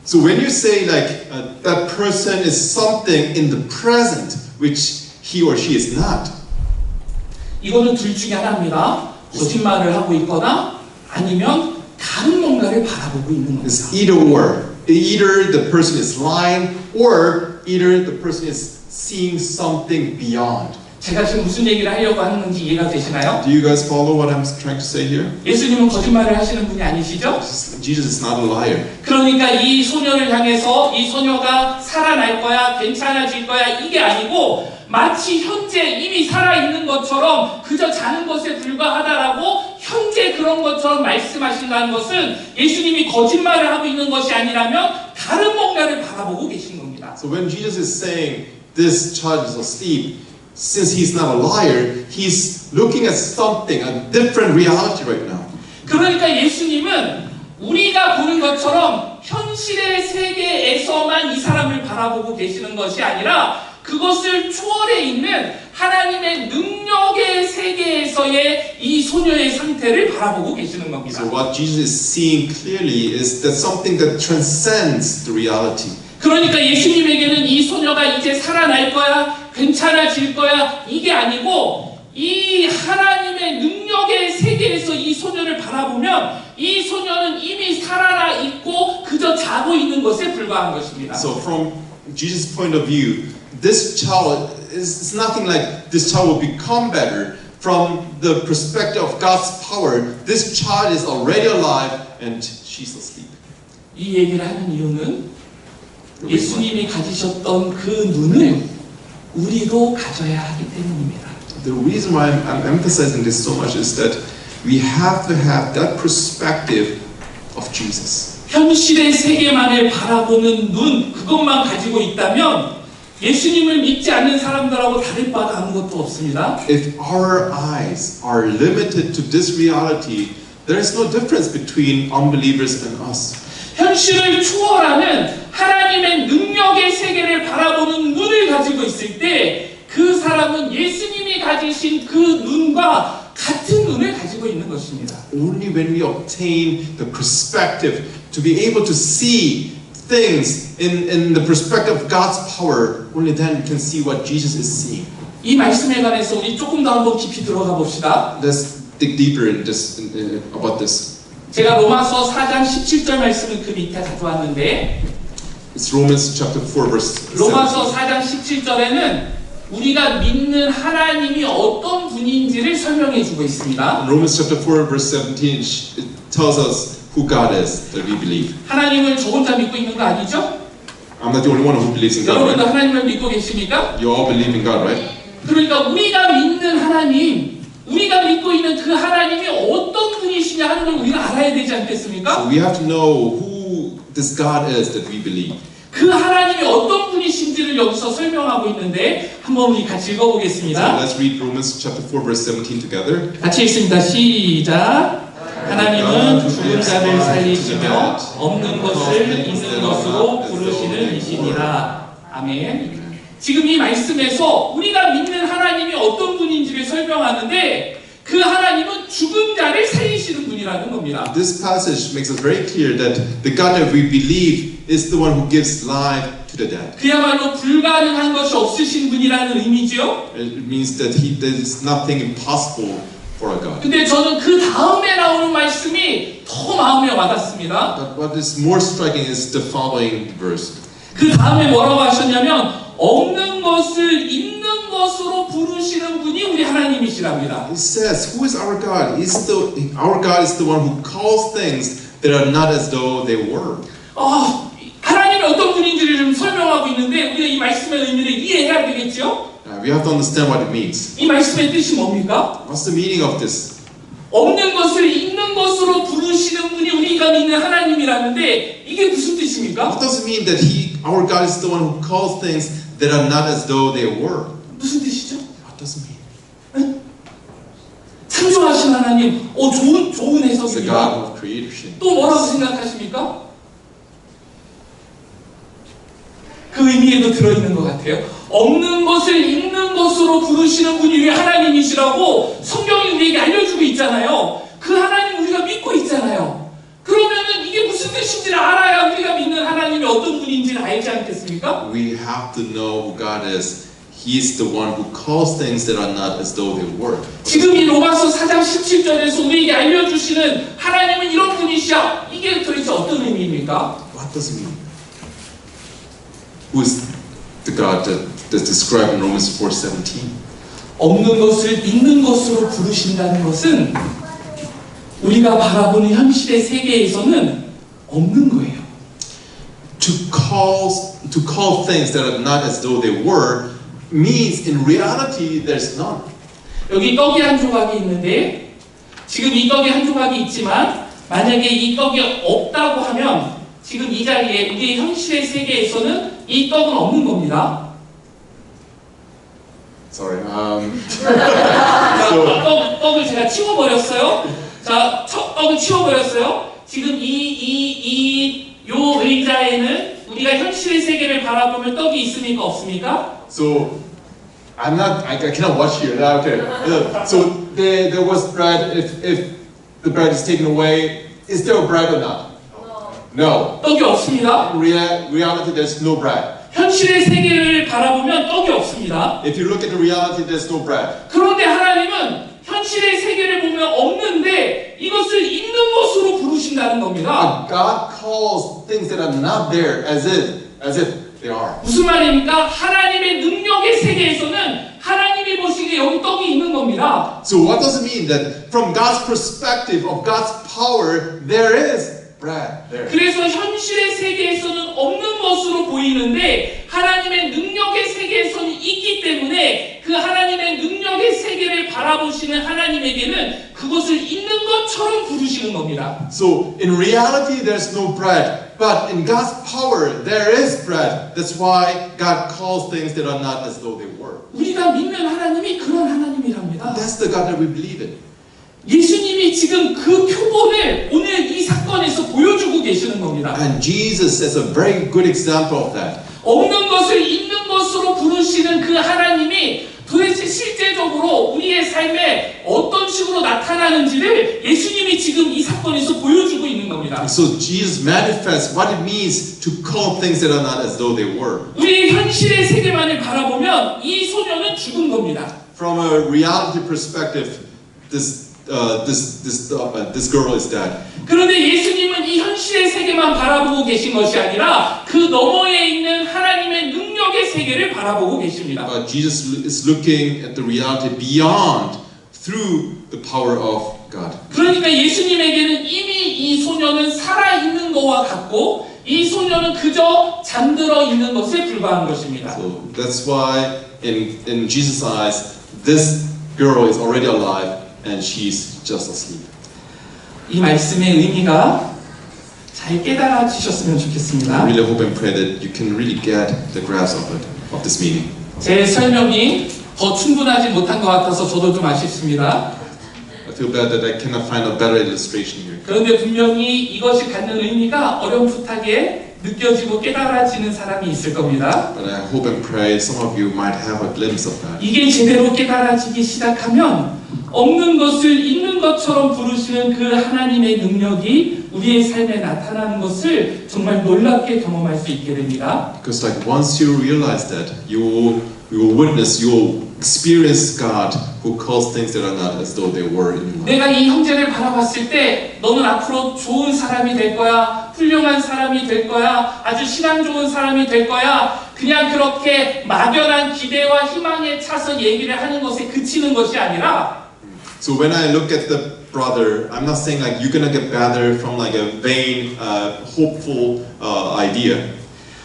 S2: So when you say like that person is something in the present which he or she is not,
S1: 이거는 둘 중에 하나입니다. 거짓말을 하고 있거나 아니면 다른 뭔가를 바라보고 있는
S2: it's
S1: 겁니다.
S2: either or. Either the person is lying or either the person is seeing something beyond.
S1: 제가 지금 무슨 얘기를 하려고 하는 건지 이해가 되시나요?
S2: Do you guys follow what I'm trying to say here?
S1: 예수님은 거짓말을 하시는 분이 아니시죠?
S2: Jesus is not a liar.
S1: 그러니까 이 소녀를 향해서 이 소녀가 살아날 거야, 괜찮아질 거야 이게 아니고 마치 현재 이미 살아있는 것처럼 그저 자는 것에 불과하다라고 현재 그런 것처럼 말씀하신다는 것은 예수님이 거짓말을 하고 있는 것이 아니라면 다른 뭔가를 바라보고 계신 겁니다.
S2: So when Jesus is saying this child is asleep, since he's not a liar, he's looking at something, a different reality right now.
S1: 그러니까 예수님은 우리가 보는 것처럼 현실의 세계에서만 이 사람을 바라보고 계시는 것이 아니라 그것을 초월해 있는 하나님의 능력의 세계에서의 이 소녀의 상태를 바라보고 계시는 겁니다.
S2: So what Jesus is seeing clearly is that something that transcends the reality.
S1: 그러니까 예수님에게는 이 소녀가 이제 살아날 거야, 괜찮아질 거야 이게 아니고 이 하나님의 능력의 세계에서 이 소녀를 바라보면 이 소녀는 이미 살아나 있고 그저 자고 있는 것에 불과한 것입니다.
S2: So from Jesus' point of view, this child is nothing like this child will become better. From the perspective of God's power, this child is already alive and she's asleep.
S1: 이 얘기를 하는 이유는 예수님이 가지셨던 그 눈을 우리도 가져야 하기 때문입니다.
S2: The reason why I'm emphasizing this so much is that we have to have that perspective of Jesus.
S1: 현실의 세계만을 바라보는 눈, 그것만 가지고 있다면 예수님을 믿지 않는 사람들하고 다를 바가 아무것도 없습니다.
S2: If our eyes are limited to this reality, there is no difference between unbelievers and us.
S1: 현실을 초월하는 하나님의 능력의 세계를 바라보는 눈을 가지고 있을 때 그 사람은 예수님이 가지신 그 눈과 같은 눈을 가지고 있는 것입니다.
S2: Only when we obtain the perspective to be able to see things in the perspective of God's power, only then we can see what Jesus is seeing.
S1: 이 말씀에 관해서 우리 조금 더 한번 깊이 들어가 봅시다.
S2: Let's dig deeper in this about this.
S1: 제가 로마서 4장 17절 말씀을 그 밑에 가져왔는데
S2: It's Romans chapter 4 verse 17.
S1: 로마서 4장 17절에는 우리가 믿는 하나님이 어떤 분인지를 설명해 주고 있습니다.
S2: In Romans chapter 4 verse 17 it tells us who God is that we believe.
S1: 하나님을 저 혼자 믿고 있는 거 아니죠?
S2: I'm not the only one who believes in God,
S1: 여러분도
S2: right?
S1: 하나님을 믿고 계십니까?
S2: You all believe in God, right?
S1: 그러니까 우리가 믿는 하나님, 우리가 믿고 있는 그 하나님이 어떤 분이시냐 하는 걸 우리가 알아야 되지
S2: So
S1: 않겠습니까?
S2: we have to know who this God is that we believe.
S1: 그 하나님이 어떤 분이신지를 여기서 설명하고 있는데 한번 우리 같이
S2: So
S1: 읽어보겠습니다.
S2: let's read Romans chapter 4 verse 17 together.
S1: 같이 읽습니다. 시작. 하나님은 죽은 자를 살리시며 없는 것을 있는 것으로 부르시는 이시니라. 아멘. 지금 이 말씀에서 우리가 믿는 하나님이 어떤 분인지를 설명하는데 그 하나님은 죽은 자를 살리시는 분이라는 겁니다.
S2: This passage makes us very clear that the God that we believe is the one who gives life to the dead.
S1: 그야말로 불가능한 것이 없으신 분이라는 의미지요.
S2: It means that there is nothing impossible for our God.
S1: 근데 저는 그 다음에 나오는 말씀이 더 마음에 와닿습니다.
S2: But what is more striking is the following verse.
S1: 그 다음에 뭐라고 하셨냐면 없는 것을 있는 것으로 부르시는 분이 우리 하나님이시랍니다.
S2: It says, "Who is our God? Our God is the one who calls things that are not as though they were."
S1: 하나님이 어떤 분인지를 좀 설명하고 있는데 우리가 이 말씀의 의미를 이해해야 되겠죠?
S2: We have to understand what it means.
S1: 이 말씀의 뜻이 뭡니까?
S2: What's the meaning of this?
S1: 없는 것을 있는 것으로 부르시는 분이 우리가 믿는 하나님이라는데 이게 무슨 뜻입니까?
S2: What does it mean that our God is the one who calls things that are not as though they were?
S1: 무슨 뜻이죠?
S2: What does it mean?
S1: 창조하신 하나님, 좋은
S2: It's the
S1: 해석입니다.
S2: God of creation.
S1: 또 뭐라고 생각하십니까? 그 의미에도 들어있는 것 같아요. 없는 것을 있는 것으로 부르시는 분이 우리 하나님이시라고 성경이 우리에게 알려주고 있잖아요. 그 하나님 우리가 믿고 있잖아요. 그러면은 이게 무슨 뜻인지를 알아야 우리가 믿는 하나님이 어떤 분인지를 알지 않겠습니까?
S2: We have to know who God is. He is the one who calls things that are not as though they were.
S1: 지금 이 로마서 4장 17절에서 우리에게 알려주시는 하나님은 이런 분이시야. 이게 도대체 어떤 의미입니까?
S2: What does it mean? Who is the God that's described in Romans 4:17?
S1: 없는 것을 있는 것으로 부르신다는 것은 우리가 바라보는 현실의 세계에서는 없는 거예요.
S2: To call things that are not as though they were means in reality there's none.
S1: 여기 떡이 한 조각이 있는데 지금 이 떡이 한 조각이 있지만 만약에 이 떡이 없다고 하면 지금 이 자리에 우리의 현실의 세계에서는 이 떡은 없는 겁니다.
S2: Sorry.
S1: 떡을 제가 치워버렸어요. 자, 떡을 치워버렸어요. 지금 요 의자에는 우리가 현실의 세계를 바라보면 떡이 있습니까? 없습니까?
S2: So I cannot watch you. Okay. So there was bread. If the bread is taken away, is there bread or not? No.
S1: 떡이 없습니다.
S2: In reality, there's no bread.
S1: 현실의 세계를 바라보면 떡이 없습니다.
S2: If you look at the reality, there's no bread.
S1: 그런데 하나님은 현실의 세계를 보면 없는데 이것을 있는 것으로 부르신다는 겁니다.
S2: God calls things that are not there as if they are.
S1: 무슨 말입니까? 하나님의 능력의 세계에서는 하나님이 보시기에 여기 떡이 있는 겁니다.
S2: So what does it mean that from God's perspective of God's power, there is bread there?
S1: 그래서 현실의 세계에서는 없는 것으로 보이는데 하나님의 능력의 세계에서는 있기 때문에 그 하나님의 능력의 세계를 바라보시는 하나님에게는 그것을 있는 것처럼 부르시는 겁니다.
S2: So in reality, there's no bread, but in God's power, there is bread. That's why God calls things that are not as though they were.
S1: 우리가 믿는 하나님이 그런 하나님이랍니다.
S2: That's the God that we believe in.
S1: 예수님이 지금 그 표본을 오늘 이 사건에서 보여주고 계시는 겁니다.
S2: And Jesus is a very good example of that.
S1: 없는 것을 있는 것으로 부르시는 그 하나님이 도대체 실제적으로 우리의 삶에 어떤 식으로 나타나는지를 예수님이 지금 이 사건에서 보여주고 있는 겁니다.
S2: So Jesus manifests what it means to call things that are not as though they were.
S1: 우리의 현실의 세계만을 바라보면 이 소녀는 죽은 겁니다.
S2: From a reality perspective, this this girl is dead.
S1: 그런데 예수님은 이 현실의 세계만 바라보고 계신 것이 아니라 그 너머에 있는 하나님의 능력의 세계를 바라보고 계십니다.
S2: But Jesus is looking at the reality beyond through the power of God.
S1: 그러니까 예수님에게는 이미 이 소녀는 살아있는 것과 같고 이 소녀는 그저 잠들어 있는 것에 불과한 것입니다.
S2: So that's why in Jesus' eyes, this girl is already alive and she's just asleep.
S1: 이 말씀의 의미가 잘 깨달아지셨으면
S2: I
S1: 좋겠습니다.
S2: really hope and pray that you can really get the grasp of it, of this meaning.
S1: 제 설명이 더 충분하지 못한 것 같아서 저도 좀 아쉽습니다.
S2: I feel bad that I cannot find a better illustration here.
S1: 그런데 분명히 이것이 갖는 의미가 어렴풋하게 느껴지고 깨달아지는 사람이 있을 겁니다.
S2: But I hope and pray some of you might have a glimpse of that.
S1: 이게 제대로 깨달아지기 시작하면 없는 것을 있는 것처럼 부르시는 그 하나님의 능력이 우리의 삶에 나타나는 것을 정말 놀랍게 경험할 수 있게 됩니다.
S2: Because like once you realize that, you will witness, you will experience God who calls things that are not as though they were in your life.
S1: 내가 이 형제를 바라봤을 때 너는 앞으로 좋은 사람이 될 거야, 훌륭한 사람이 될 거야, 아주 신앙 좋은 사람이 될 거야. 그냥 그렇게 막연한 기대와 희망에 차서 얘기를 하는 것에 그치는 것이 아니라
S2: So when I look at the brother, I'm not saying like you're gonna get better from like a vain, hopeful idea.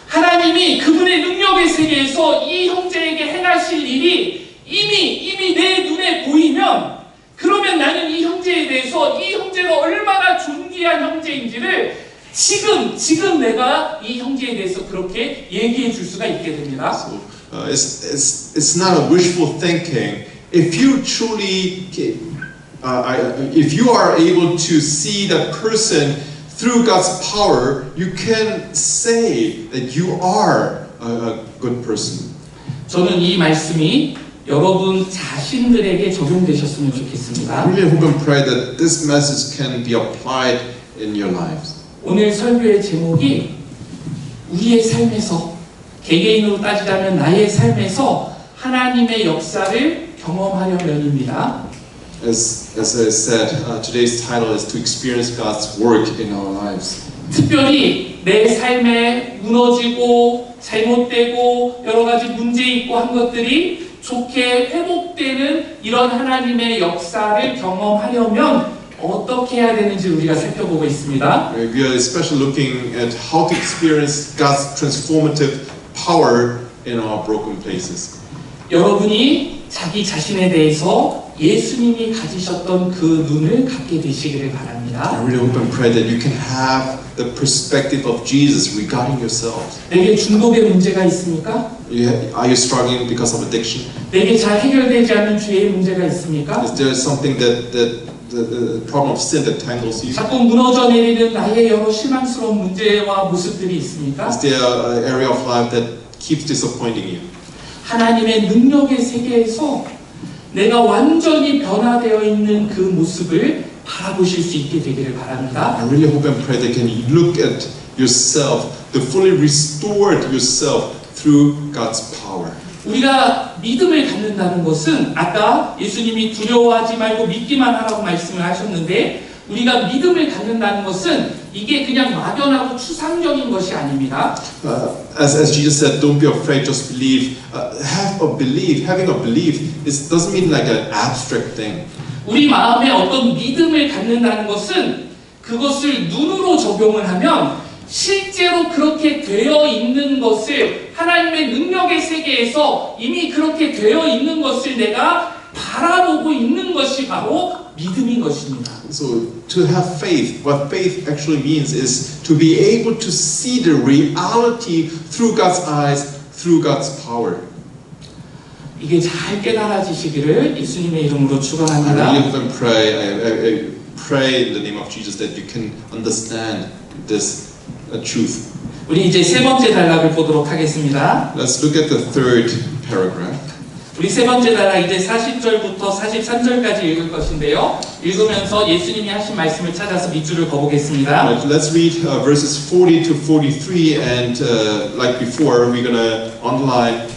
S1: 하나님이 그분의 능력의 세계에서 이 형제에게 행하실 일이 이미 내 눈에 보이면 그러면 나는 이 형제에 대해서 이 형제가 얼마나 존귀한 형제인지를 지금 내가 이 형제에 대해서 그렇게 얘기해 줄 수가 있게 됩니다.
S2: So it's not a wishful thinking. If you truly, if you are able to see that person through God's power, you can say that you are a good person.
S1: 저는 이 말씀이 여러분 자신들에게 적용되셨으면
S2: I
S1: 좋겠습니다.
S2: really hope and pray that this message can be applied in your lives.
S1: 오늘 설교의 제목이 우리의 삶에서 개개인으로 따지자면 나의 삶에서 하나님의 역사를 경험하려면입니다.
S2: As I said, today's title is to experience God's work in our lives.
S1: 특별히 내 삶에 무너지고 잘못되고 여러 가지 문제 있고 한 것들이 좋게 회복되는 이런 하나님의 역사를 경험하려면 어떻게 해야 되는지 우리가 살펴보고 있습니다.
S2: We are especially looking at how to experience God's transformative power in our broken places.
S1: 여러분이 자기 자신에 대해서 예수님이 가지셨던 그 눈을 갖게 되시기를
S2: I
S1: 바랍니다.
S2: really hope and pray that you can have the perspective of Jesus regarding yourselves.
S1: 내게 중독의 문제가 있습니까?
S2: Are you struggling because of addiction?
S1: 내게 잘 해결되지 않는 죄의 문제가 있습니까?
S2: Is there something that the problem of sin that tangles you?
S1: 자꾸 무너져 내리는 나의 여러 실망스러운 문제와 모습들이 있습니까?
S2: Is there an area of life that keeps disappointing you?
S1: 하나님의 능력의 세계에서 내가 완전히 변화되어 있는 그 모습을 바라보실 수 있게 되기를 바랍니다.
S2: I really hope and pray that can you look at yourself, the fully restored yourself through God's power.
S1: 우리가 믿음을 갖는다는 것은 아까 예수님이 두려워하지 말고 믿기만 하라고 말씀을 하셨는데 우리가 믿음을 갖는다는 것은 이게 그냥 막연하고 추상적인 것이 아닙니다.
S2: As Jesus said, don't be afraid, just believe. Have a belief. Having a belief doesn't mean like an abstract thing.
S1: 우리 마음에 어떤 믿음을 갖는다는 것은 그것을 눈으로 적용을 하면 실제로 그렇게 되어 있는 것을 하나님의 능력의 세계에서 이미 그렇게 되어 있는 것을 내가 바라보고 있는 것이 바로 믿음인 것입니다.
S2: So to have faith, what faith actually means is to be able to see the reality through God's eyes, through God's power.
S1: 이게 잘 깨달아지시기를 예수님의 이름으로
S2: I
S1: 축원합니다.
S2: really hope and pray. I pray in the name of Jesus that you can understand this truth.
S1: 우리 이제 세 번째 단락을 보도록 하겠습니다.
S2: Let's look at the third paragraph.
S1: 우리 세 번째 단락 이제 40절부터 43절까지 읽을 것인데요. 읽으면서 예수님이 하신 말씀을 찾아서 밑줄을 그어보겠습니다.
S2: Right, let's read verses 40 to 43, and like before, we're gonna underline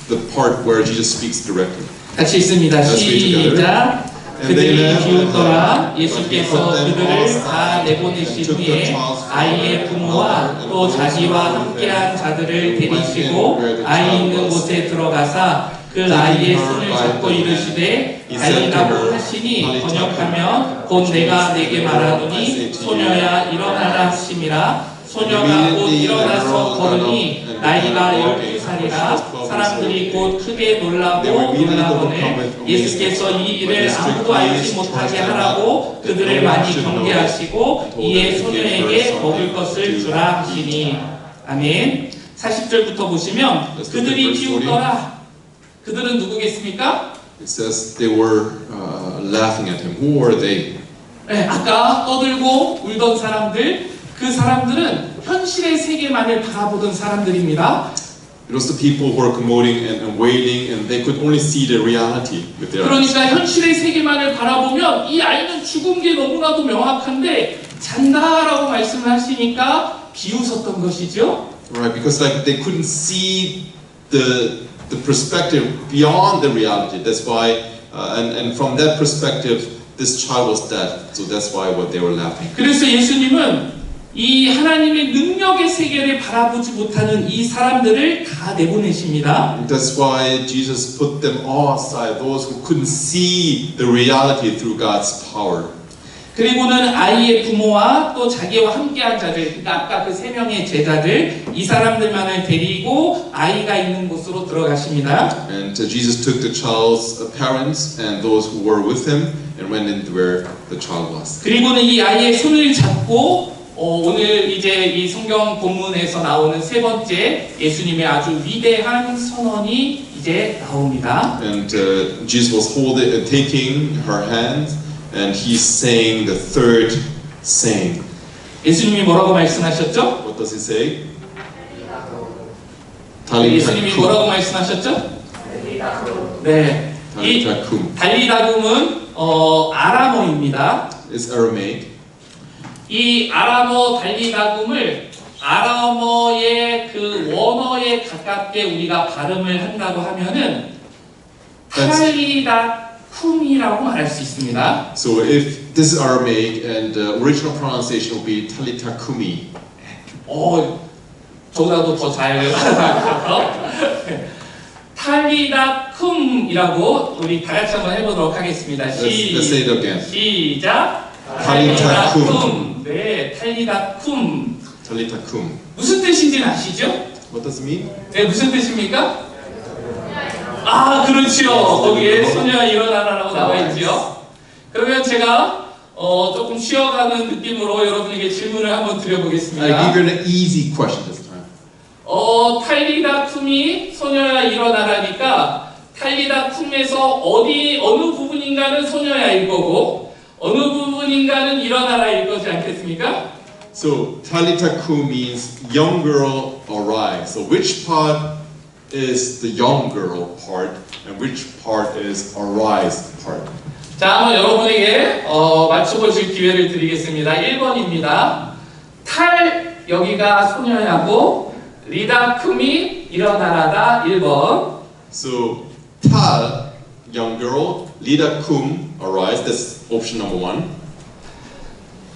S2: the part where Jesus speaks directly.
S1: 같이 읽습니다.
S2: Let's read together.
S1: 시작. 그들이 비웃더라. 예수께서 그들을 다 내보내신 후에 아이의 부모와 또 자기와 함께한 자들을 데리시고 아이 있는 곳에 들어가사 그 아이의 손을 잡고 이르시되 달리라고 하시니 번역하면 곧 내가 내게 말하노니 소녀야 일어나라 하심이라. 소녀가 곧 일어나서 걸으니 나이가 12살이라. 사람들이 곧 크게 놀라고 놀라거늘 예수께서 이 일을 아무도 알지 못하게 하라고 그들을 많이 경계하시고 이에 소녀에게 먹을 것을 주라 하시니. 아멘. 40절부터 보시면 그들이 비웃더라. 그들은 누구겠습니까?
S2: It says they were laughing at him. Who were they?
S1: 네, 아까 떠들고 울던 사람들, 그 사람들은 현실의 세계만을 바라보던 사람들입니다.
S2: It was the people who were commoting and wailing, and they could only see the reality with their eyes.
S1: 그러니까 현실의 세계만을 바라보면 이 아이는 죽은 게 너무나도 명확한데 잔다라고 말씀을 하시니까 비웃었던 것이죠.
S2: Right, because like they couldn't see the perspective beyond the reality. That's why, and from that perspective, this child was dead. So that's why what they were laughing.
S1: 그래서 예수님은 이 하나님의 능력의 세계를 바라보지 못하는 이 사람들을 다 내보내십니다.
S2: That's why Jesus put them all aside. Those who couldn't see the reality through God's power.
S1: 그리고는 아이의 부모와 또 자기와 함께한 자들, 그러니까 아까 그 세 명의 제자들, 이 사람들만을 데리고 아이가 있는 곳으로 들어가십니다.
S2: And Jesus took the child's parents and those who were with him and went into where the child was.
S1: 그리고는 이 아이의 손을 잡고 오늘 이제 이 성경 본문에서 나오는 세 번째 예수님의 아주 위대한 선언이 이제 나옵니다.
S2: And Jesus was holding, taking her hand. And he's saying the third saying.
S1: 예수님이 뭐라고 말씀하셨죠?
S2: What does he say?
S1: 예수님이 뭐라고 말씀하셨죠? 네, 이
S2: 달리다쿰.
S1: 달리다쿰은 아람어입니다.
S2: It's Aramaic.
S1: 이 아람어 달리다쿰을 아람어의 그 원어에 가깝게 우리가 발음을 한다고 하면은 달리다쿰이라고 말할 수 있습니다.
S2: So if this is Aramaic and the original pronunciation will be Talitha-kumi.
S1: 저보다도 더 잘 알아서 탈리다쿰이라고 우리 다 같이 한번 해보도록 하겠습니다.
S2: Let's say it again.
S1: 시작.
S2: 탈리다쿰.
S1: 네, 탈리다쿰.
S2: Talitha-kum.
S1: 무슨 뜻인지는 아시죠?
S2: What does it mean?
S1: 네, 무슨 뜻입니까? 아, 그렇지요. 거기에 소녀야 일어나라라고 나와 있지요. 그러면 제가 조금 쉬어가는 느낌으로 여러분에게 질문을 한번
S2: I
S1: 드려보겠습니다.
S2: give you an easy question this time.
S1: 탈리다쿰이 소녀야 일어나라니까 탈리다쿰에서 어느 부분인가는 소녀야일 거고 어느 부분인가는 일어나라일 거지 않겠습니까?
S2: So Talitha-kum means young girl arise. So which part is the young girl part and which part is arise part?
S1: 자, 한번 여러분에게 맞춰보실 기회를 드리겠습니다. 1번입니다. 여기가 소녀야고 리다쿰이 일어나라다 1번.
S2: So Tal, young girl, Lidakum, arise. That's option number 1.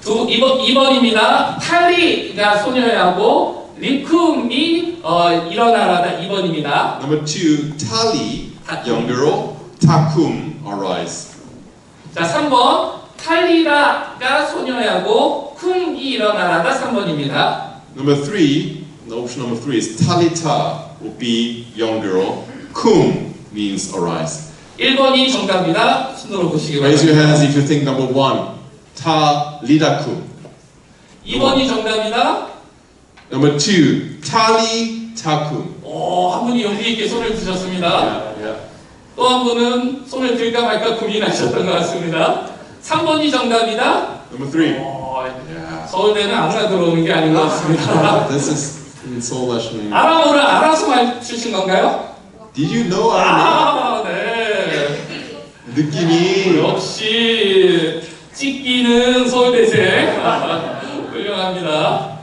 S1: 2번입니다. 탈리가 소녀야고 리쿰이 일어나라다 2번입니다.
S2: Number 2, Tali, young girl, Takum, arise.
S1: 자, 3번. 탈리다가 소녀야고 쿰이 일어나라다 3번입니다.
S2: Number 3, option number 3 is Talita, will be young girl. Kum means arise.
S1: 1번이 정답입니다. 손으로 보시기
S2: Raise your
S1: 바랍니다.
S2: hands if you think number 1, Talidakum.
S1: 2번이 정답입니다.
S2: Number 2, Tali Takum.
S1: 한 분이 용기 있게 손을 드셨습니다. 또 한 분은 손을 들까 말까 고민하셨던 것 같습니다. 3번이 정답이다.
S2: Number 3.
S1: 서울대는 아무나 들어오는 게 아닌 것 같습니다.
S2: This is in Seoul National.
S1: 아람어를 알아서 맞추신 건가요?
S2: Did you know Aramaic?
S1: 네.
S2: 느낌이
S1: 역시 찍기는 서울대생. 훌륭합니다.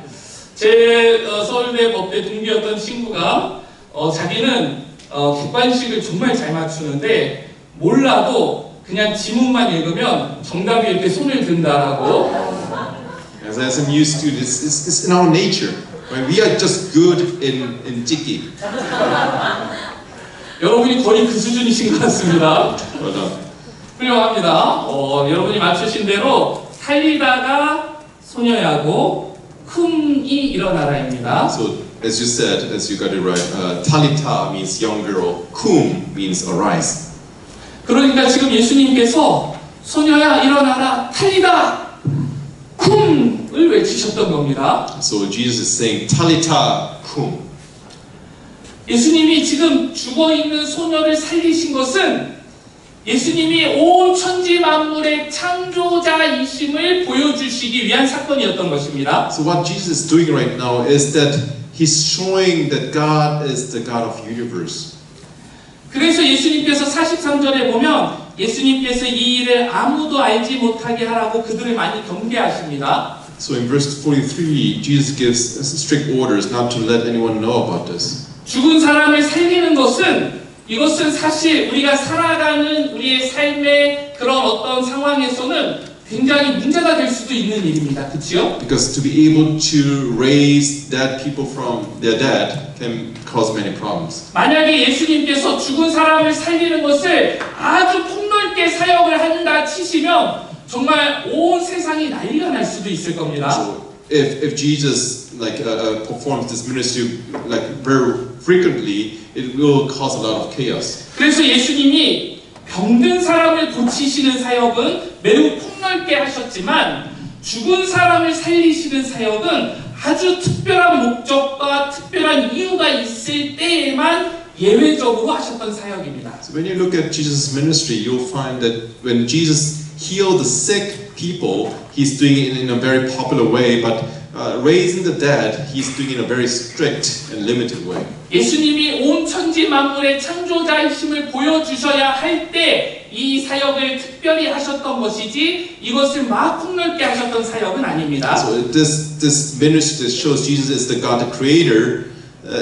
S1: 제 서울대 법대 동기였던 친구가 자기는 객관식을 정말 잘 맞추는데 몰라도 그냥 지문만 읽으면 정답이 이렇게 손을 든다라고.
S2: As I'm used to this, it's in our nature. Right? We are just good in jiki.
S1: 여러분이 거의 그 수준이신 것 같습니다.
S2: But,
S1: 훌륭합니다. 여러분이 맞추신 대로 탈리다가 소녀야고 쿰이 일어나라입니다.
S2: so, as you said, as you got it right, talita means young girl, kum means arise.
S1: 그러니까 지금 예수님께서 소녀야 일어나라 탈리다 쿰을 외치셨던 겁니다.
S2: So Jesus is saying, talita kum.
S1: 예수님이 지금 죽어있는 소녀를 살리신 것은 예수님이 온 천지 만물의 창조자이심을 보여주시기 위한 사건이었던 것입니다.
S2: So what Jesus is doing right now is that he's showing that God is the God of universe.
S1: 그래서 예수님께서 43절에 보면 예수님께서 이 일을 아무도 알지 못하게 하라고 그들을 많이 경계하십니다.
S2: So in verse 43, Jesus gives strict orders not to let anyone know about this.
S1: 죽은 사람을 살리는 것은 이것은 사실 우리가 살아가는 우리의 삶의 그런 어떤 상황에서는 굉장히 문제가 될 수도 있는 일입니다. 그렇죠?
S2: Because to be able to raise dead people from their dead can cause many problems.
S1: 만약에 예수님께서 죽은 사람을 살리는 것을 아주 폭넓게 사역을 한다 치시면 정말 온 세상이 난리가 날 수도 있을 겁니다.
S2: So if Jesus performs this ministry very frequently, it will cause a lot of chaos.
S1: 그래서 예수님이 병든 사람을 고치시는 사역은 매우 폭넓게 하셨지만 죽은 사람을 살리시는 사역은 아주 특별한 목적과 특별한 이유가 있을 때에만 예외적으로 하셨던 사역입니다.
S2: So when you look at Jesus' ministry, you'll find that when Jesus healed the sick people, he's doing it in a very popular way, but raising the dead, he's doing it in a very strict and limited way.
S1: 예수님이 온 천지 만물의 창조자이심을 보여주셔야 할 때 이 사역을 특별히 하셨던 것이지 이것을 막 폭넓게 하셨던 사역은 아닙니다.
S2: So this ministry that shows Jesus is the God, the Creator,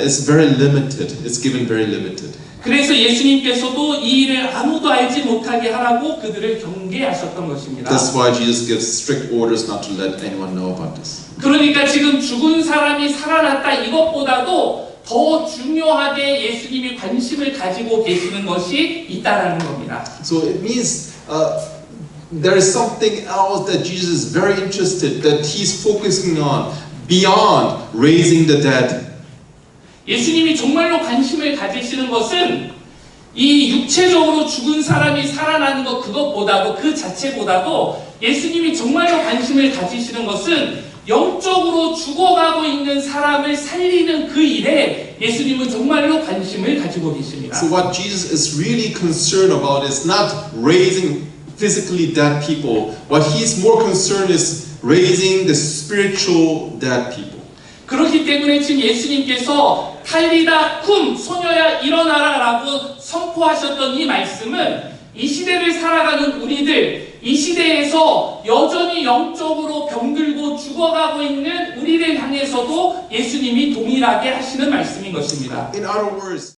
S2: is very limited. It's given very limited.
S1: 그래서 예수님께서도 이 일을 아무도 알지 못하게 하라고 그들을 경계하셨던 것입니다.
S2: That's why Jesus gives strict orders not to let anyone know about this.
S1: 그러니까 지금 죽은 사람이 살아났다 이것보다도 더 중요하게 예수님이 관심을 가지고 계시는 것이 있다라는 겁니다.
S2: So it means there is something else that Jesus is very interested, that he's focusing on beyond raising the dead.
S1: 예수님이 정말로 관심을 가지시는 것은 이 육체적으로 죽은 사람이 살아나는 것 그것보다도 그 자체보다도 예수님이 정말로 관심을 가지시는 것은 영적으로 죽어가고 있는 사람을 살리는 그 일에 예수님은 정말로 관심을 가지고 계십니다.
S2: So what Jesus is really concerned about is not raising physically dead people. What he's more concerned is raising the spiritual dead people.
S1: 그렇기 때문에 지금 예수님께서 탈리다 쿰 소녀야 일어나라 라고 선포하셨던 이 말씀은 이 시대를 살아가는 우리들 이 시대에서 여전히 영적으로 병들고 죽어가고 있는 우리를 향해서도 예수님이 동일하게 하시는 말씀인 것입니다.
S2: In other words,